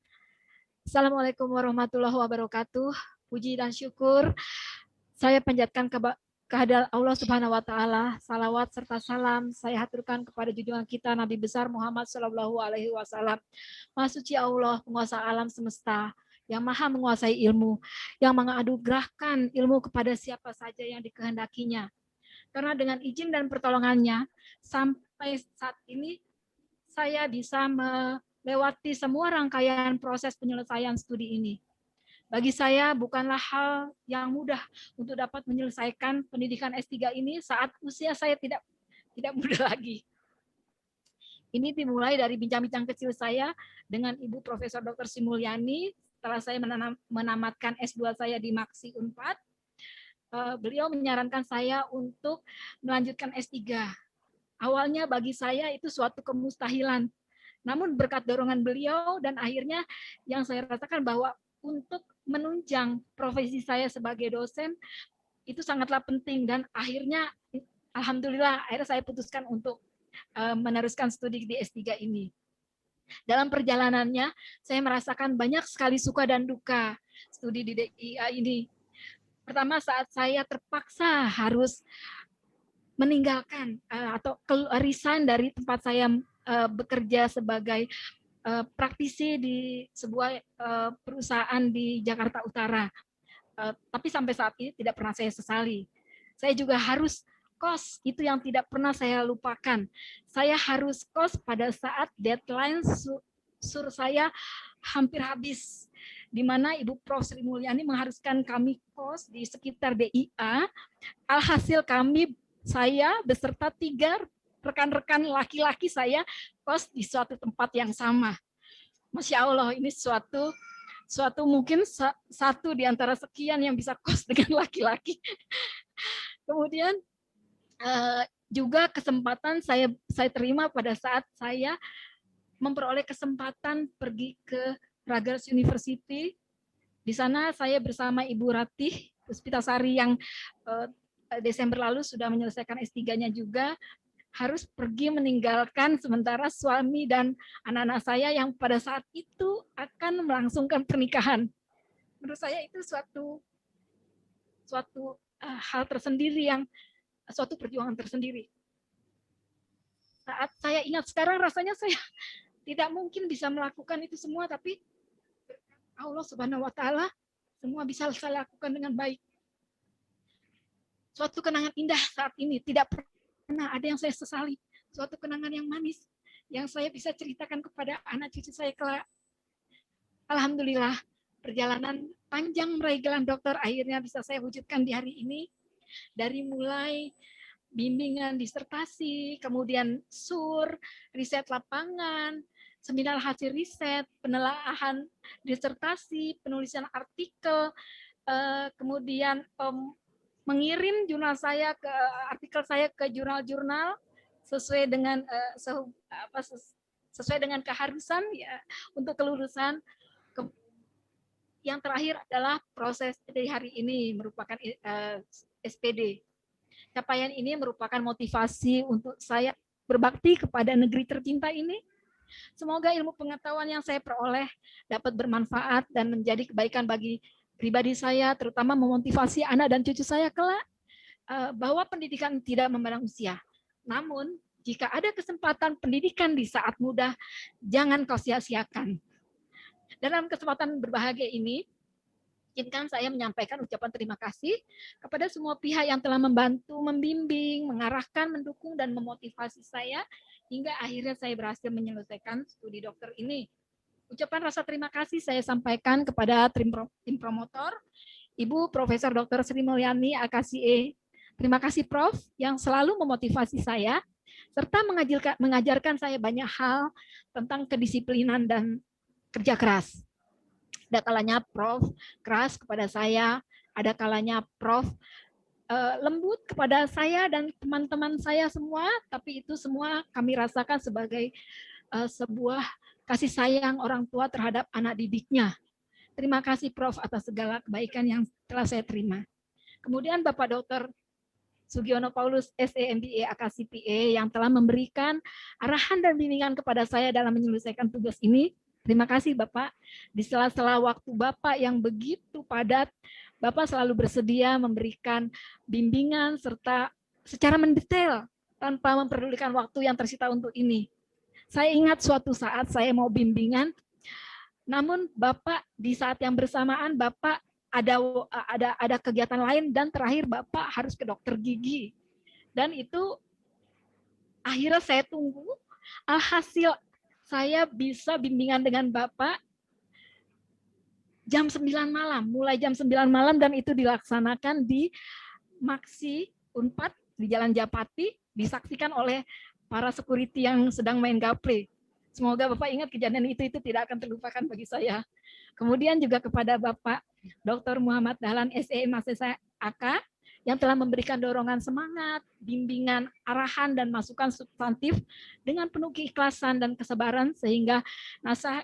Assalamualaikum warahmatullahi wabarakatuh. Puji dan syukur saya panjatkan kehadirat Allah Subhanahu wa taala. Salawat serta salam saya haturkan kepada junjungan kita Nabi besar Muhammad sallallahu alaihi wasallam. Maha suci Allah, penguasa alam semesta, yang maha menguasai ilmu, yang menganugerahkan ilmu kepada siapa saja yang dikehendakinya. Karena dengan izin dan pertolongannya sampai saat ini saya bisa melewati semua rangkaian proses penyelesaian studi ini. Bagi saya bukanlah hal yang mudah untuk dapat menyelesaikan pendidikan S3 ini saat usia saya tidak muda lagi. Ini dimulai dari bincang-bincang kecil saya dengan Ibu Profesor Dr. Sri Mulyani setelah saya menamatkan S2 saya di Maksi Unpad, beliau menyarankan saya untuk melanjutkan S3. Awalnya bagi saya itu suatu kemustahilan. Namun berkat dorongan beliau dan akhirnya yang saya rasakan bahwa untuk menunjang profesi saya sebagai dosen itu sangatlah penting, dan akhirnya alhamdulillah akhirnya saya putuskan untuk meneruskan studi di S3 ini. Dalam perjalanannya saya merasakan banyak sekali suka dan duka studi di DIA ini. Pertama, saat saya terpaksa harus meninggalkan atau resign dari tempat saya bekerja sebagai praktisi di sebuah perusahaan di Jakarta Utara. Tapi sampai saat ini tidak pernah saya sesali. Saya juga harus kos, itu yang tidak pernah saya lupakan. Saya harus kos pada saat deadline sur saya hampir habis, di mana Ibu Prof. Sri Mulyani mengharuskan kami kos di sekitar DIA. Alhasil saya beserta 3 rekan-rekan laki-laki saya kos di suatu tempat yang sama. Masya Allah, ini suatu mungkin satu di antara sekian yang bisa kos dengan laki-laki. Kemudian juga kesempatan saya terima pada saat saya memperoleh kesempatan pergi ke Rutgers University. Di sana saya bersama Ibu Ratih Puspitasari yang Desember lalu sudah menyelesaikan S3-nya juga, harus pergi meninggalkan sementara suami dan anak-anak saya yang pada saat itu akan melangsungkan pernikahan. Menurut saya itu suatu hal tersendiri, suatu perjuangan tersendiri. Saat saya ingat sekarang rasanya saya tidak mungkin bisa melakukan itu semua, tapi Allah Subhanahu wa Ta'ala semua bisa saya lakukan dengan baik. Suatu kenangan indah saat ini, tidak pernah ada yang saya sesali, suatu kenangan yang manis yang saya bisa ceritakan kepada anak cucu saya kelak. Alhamdulillah, perjalanan panjang meraih gelar doktor akhirnya bisa saya wujudkan di hari ini. Dari mulai bimbingan disertasi, kemudian sur, riset lapangan, seminar hasil riset, penelaahan disertasi, penulisan artikel, kemudian mengirim jurnal saya artikel saya ke jurnal-jurnal sesuai dengan sesuai dengan keharusan ya untuk kelulusan. Yang terakhir adalah proses dari hari ini merupakan SPD. Capaian ini merupakan motivasi untuk saya berbakti kepada negeri tercinta ini. Semoga ilmu pengetahuan yang saya peroleh dapat bermanfaat dan menjadi kebaikan bagi pribadi saya, terutama memotivasi anak dan cucu saya kelak, bahwa pendidikan tidak memandang usia. Namun, jika ada kesempatan pendidikan di saat muda, jangan kau sia-siakan. Dalam kesempatan berbahagia ini, izinkan saya menyampaikan ucapan terima kasih kepada semua pihak yang telah membantu, membimbing, mengarahkan, mendukung, dan memotivasi saya, hingga akhirnya saya berhasil menyelesaikan studi dokter ini. Ucapan rasa terima kasih saya sampaikan kepada tim promotor, Ibu Profesor Dr. Sri Mulyani, AKSIE. Terima kasih Prof yang selalu memotivasi saya, serta mengajarkan saya banyak hal tentang kedisiplinan dan kerja keras. Ada kalanya Prof keras kepada saya, ada kalanya Prof lembut kepada saya dan teman-teman saya semua, tapi itu semua kami rasakan sebagai sebuah kasih sayang orang tua terhadap anak didiknya. Terima kasih Prof atas segala kebaikan yang telah saya terima. Kemudian Bapak Dr. Sugiono Paulus SEMBA AKSIPE yang telah memberikan arahan dan bimbingan kepada saya dalam menyelesaikan tugas ini. Terima kasih Bapak. Di sela-sela waktu Bapak yang begitu padat, Bapak selalu bersedia memberikan bimbingan serta secara mendetail tanpa memperdulikan waktu yang tersita untuk ini. Saya ingat suatu saat saya mau bimbingan, namun Bapak di saat yang bersamaan Bapak ada kegiatan lain dan terakhir Bapak harus ke dokter gigi. Dan itu akhirnya saya tunggu, alhasil saya bisa bimbingan dengan Bapak jam 9 malam, mulai jam 9 malam, dan itu dilaksanakan di Maksi Unpad di Jalan Japati, disaksikan oleh para security yang sedang main gaple. Semoga Bapak ingat kejadian itu tidak akan terlupakan bagi saya. Kemudian juga kepada Bapak Dr. Muhammad Dahlan SE Mahasiswa AK yang telah memberikan dorongan semangat, bimbingan, arahan, dan masukan substantif dengan penuh keikhlasan dan kesabaran sehingga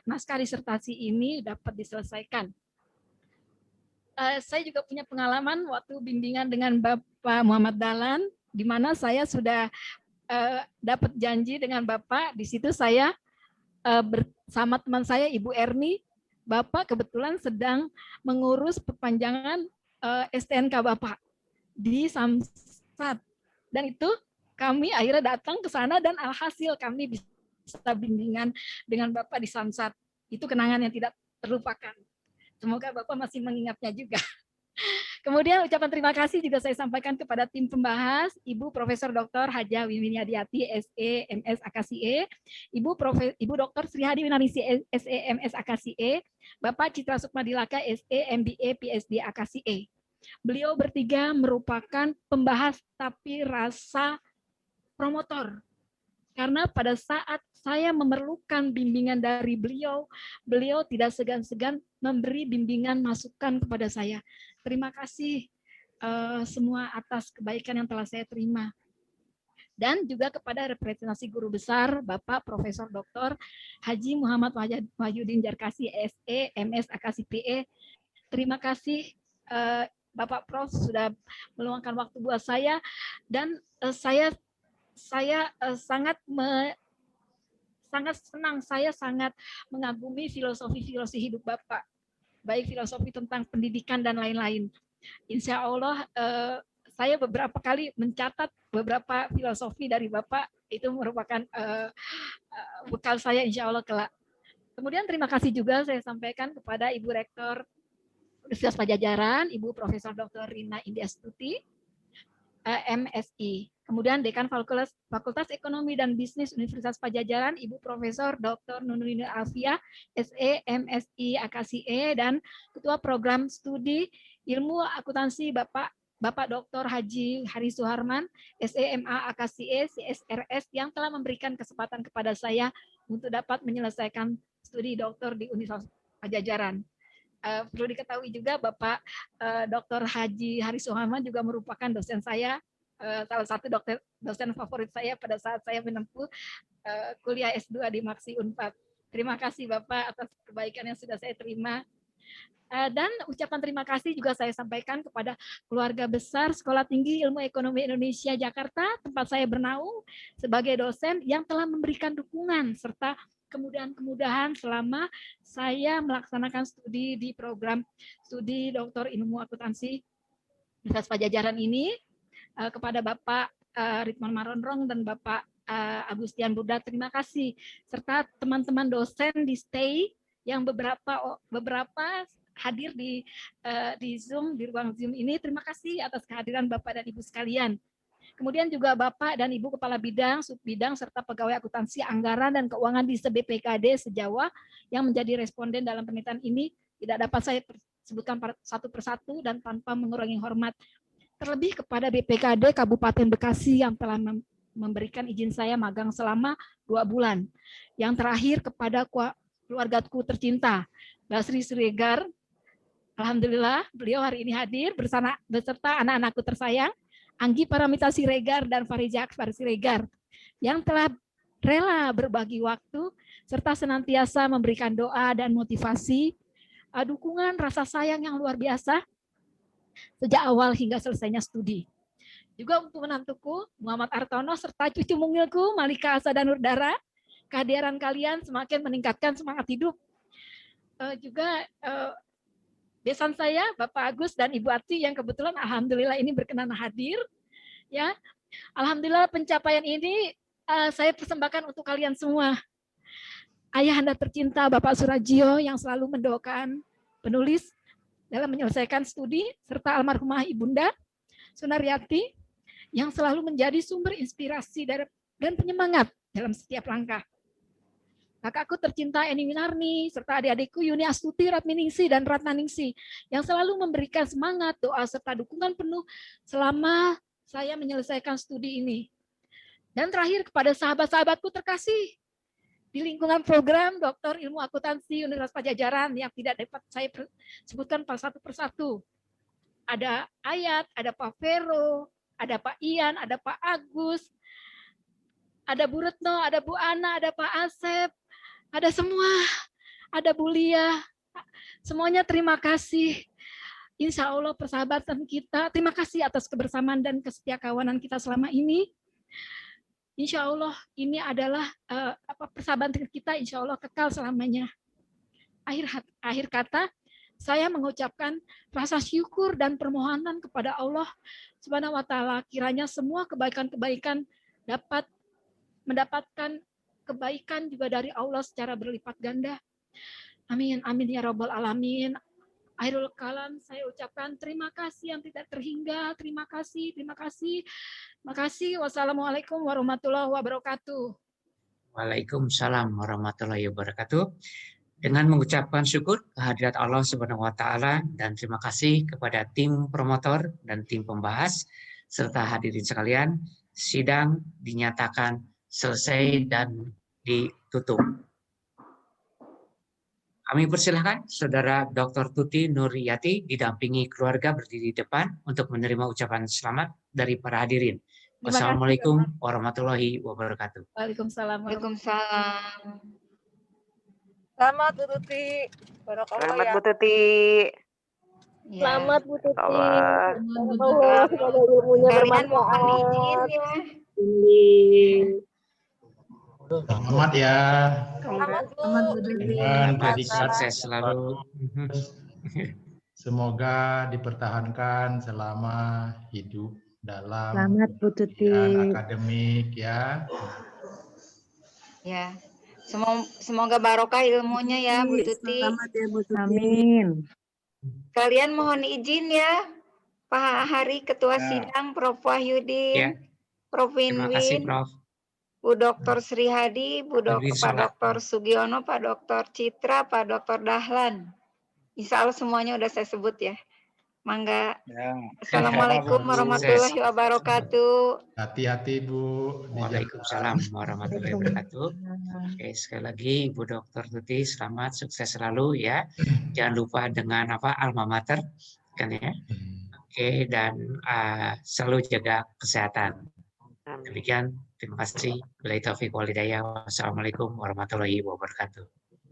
naskah disertasi ini dapat diselesaikan. Saya juga punya pengalaman waktu bimbingan dengan Bapak Muhammad Dahlan, di mana saya sudah dapat janji dengan Bapak. Di situ saya bersama teman saya Ibu Erni, Bapak kebetulan sedang mengurus perpanjangan STNK Bapak di Samsat, dan itu kami akhirnya datang ke sana dan alhasil kami bisa bimbingan dengan Bapak di Samsat. Itu kenangan yang tidak terlupakan. Semoga Bapak masih mengingatnya juga. Kemudian ucapan terima kasih juga saya sampaikan kepada tim pembahas, Ibu Profesor Dr. Haja Wiminiadiati, SE, MS, AKSIE, Ibu Dr. Sri Hadi Winarisi, SE, MS, AKSIE, Bapak Citra Sukmadilaka, SE, MBA, PSD, AKSIE. Beliau bertiga merupakan pembahas tapi rasa promotor. Karena pada saat saya memerlukan bimbingan dari beliau, beliau tidak segan-segan memberi bimbingan masukan kepada saya. Terima kasih semua atas kebaikan yang telah saya terima. Dan juga kepada representasi guru besar, Bapak Profesor Dr. Haji Muhammad Wahyudin Jarkasi, SE, MS, AKSIPE. Terima kasih Bapak Prof sudah meluangkan waktu buat saya, dan saya sangat senang, saya sangat mengagumi filosofi hidup Bapak, baik filosofi tentang pendidikan dan lain-lain. Insya Allah saya beberapa kali mencatat beberapa filosofi dari Bapak, itu merupakan bekal saya insya Allah kelak. Kemudian terima kasih juga saya sampaikan kepada Ibu Rektor Universitas Padjadjaran, Ibu Profesor Dr. Rina Indiastuti, MSI. Kemudian Dekan Fakultas Ekonomi dan Bisnis Universitas Padjadjaran, Ibu Profesor Dr. Nunuddin Alfiah, SE, MSI, AKSIE, dan Ketua Program Studi Ilmu Akuntansi Bapak Dr. Haji Hari Suharman, SEMA, AKSIE, CSRS, yang telah memberikan kesempatan kepada saya untuk dapat menyelesaikan studi doktor di Universitas Padjadjaran. Perlu diketahui juga Bapak Dr. Haji Hari Suharman juga merupakan dosen saya, salah satu dosen favorit saya pada saat saya menempuh kuliah S2 di Maksi Unpad. Terima kasih Bapak atas kebaikan yang sudah saya terima. Dan ucapan terima kasih juga saya sampaikan kepada keluarga besar Sekolah Tinggi Ilmu Ekonomi Indonesia Jakarta, tempat saya bernaung sebagai dosen, yang telah memberikan dukungan serta kemudahan-kemudahan selama saya melaksanakan studi di program studi Doktor Ilmu Akuntansi Universitas Padjadjaran ini. Kepada Bapak Ridwan Maronrong dan Bapak Agustian Buddha, terima kasih, serta teman-teman dosen di STAY yang beberapa hadir di Zoom, di ruang Zoom ini. Terima kasih atas kehadiran Bapak dan Ibu sekalian. Kemudian juga Bapak dan Ibu Kepala Bidang, Subbidang, serta Pegawai Akuntansi, Anggaran, dan Keuangan di BPKD se-Jawa yang menjadi responden dalam penelitian ini. Tidak dapat saya sebutkan satu persatu dan tanpa mengurangi hormat. Terlebih kepada BPKD Kabupaten Bekasi yang telah memberikan izin saya magang selama 2 bulan. Yang terakhir kepada keluargaku tercinta, Basri Siregar. Alhamdulillah beliau hari ini hadir beserta anak-anakku tersayang, Anggi Paramita Siregar dan Fariza Akbar Siregar, yang telah rela berbagi waktu serta senantiasa memberikan doa dan motivasi, dukungan, rasa sayang yang luar biasa sejak awal hingga selesainya studi. Juga untuk menantuku Muhammad Artono serta cucu mungilku Malika Asa dan Nurdara, kehadiran kalian semakin meningkatkan semangat hidup. Juga besan saya Bapak Agus dan Ibu Ati yang kebetulan alhamdulillah ini berkenan hadir. Ya, alhamdulillah pencapaian ini saya persembahkan untuk kalian semua. Ayahanda tercinta Bapak Surajio yang selalu mendoakan penulis dalam menyelesaikan studi, serta almarhumah Ibunda Sunaryati yang selalu menjadi sumber inspirasi dan penyemangat dalam setiap langkah. Kakakku tercinta Eni Winarni, serta adik-adikku Yuni Astuti, Ratminingsi, dan Ratnaningsi yang selalu memberikan semangat, doa, serta dukungan penuh selama saya menyelesaikan studi ini. Dan terakhir kepada sahabat-sahabatku terkasih di lingkungan program Doktor Ilmu Akuntansi Universitas Padjadjaran yang tidak dapat saya sebutkan satu persatu. Ada Ayat, ada Pak Vero, ada Pak Ian, ada Pak Agus, ada Bu Retno, ada Bu Ana, ada Pak Asep, ada semua, ada Bu Lia. Semuanya terima kasih. Insya Allah persahabatan kita, terima kasih atas kebersamaan dan kesetiakawanan kita selama ini. Insya Allah ini adalah persahabatan kita, insya Allah kekal selamanya. Akhir kata, saya mengucapkan rasa syukur dan permohonan kepada Allah Subhanahu wa Ta'ala, kiranya semua kebaikan-kebaikan dapat mendapatkan kebaikan juga dari Allah secara berlipat ganda. Amin, amin ya Rabbal Alamin. Akhirul kalam, saya ucapkan terima kasih yang tidak terhingga. Terima kasih, terima kasih. Makasih. Wassalamualaikum warahmatullahi wabarakatuh. Waalaikumsalam warahmatullahi wabarakatuh. Dengan mengucapkan syukur kehadirat Allah Subhanahu wa Ta'ala dan terima kasih kepada tim promotor dan tim pembahas serta hadirin sekalian, sidang dinyatakan selesai dan ditutup. Kami persilahkan Saudara Dr. Tuti Nuriyati didampingi keluarga berdiri di depan untuk menerima ucapan selamat dari para hadirin. Wassalamualaikum warahmatullahi wabarakatuh. Waalaikumsalam. Waalaikumsalam. Selamat Bu Tuti. Selamat Bu Tuti. Ya. Selamat Bu Tuti. Allah, semoga ilmunya kalian mohon bermanfaat. izin ya. Selamat ya. Selamat Bu. Dengan predikat Sukses selalu. semoga dipertahankan selama hidup dalam Selamat Bu Tuti. pendidikan akademik ya. Ya. Semoga barokah ilmunya ya Bu Tuti. Selamat ya Bu Tuti. Amin. Kalian mohon izin ya, Pak Hari Ketua Ya. Sidang, Prof Wahyudin, Ya. Prof Terima kasih Winwin, Prof. Bu Dr. Sri Hadi, Pak Sholat. Dr. Sugiono, Pak Dr. Citra, Pak Dr. Dahlan. Insya Allah semuanya udah saya sebut ya. Mangga. Ya. Assalamualaikum warahmatullahi wabarakatuh. Hati-hati Bu. di jalan. Waalaikumsalam warahmatullahi wabarakatuh. Oke, sekali lagi Bu Dr. Tuti selamat, sukses selalu ya. Jangan lupa dengan alma mater kan ya. Oke, dan selalu jaga kesehatan. Demikian, terima kasih. Wabillahi taufiq wal hidayah. Wassalamualaikum warahmatullahi wabarakatuh.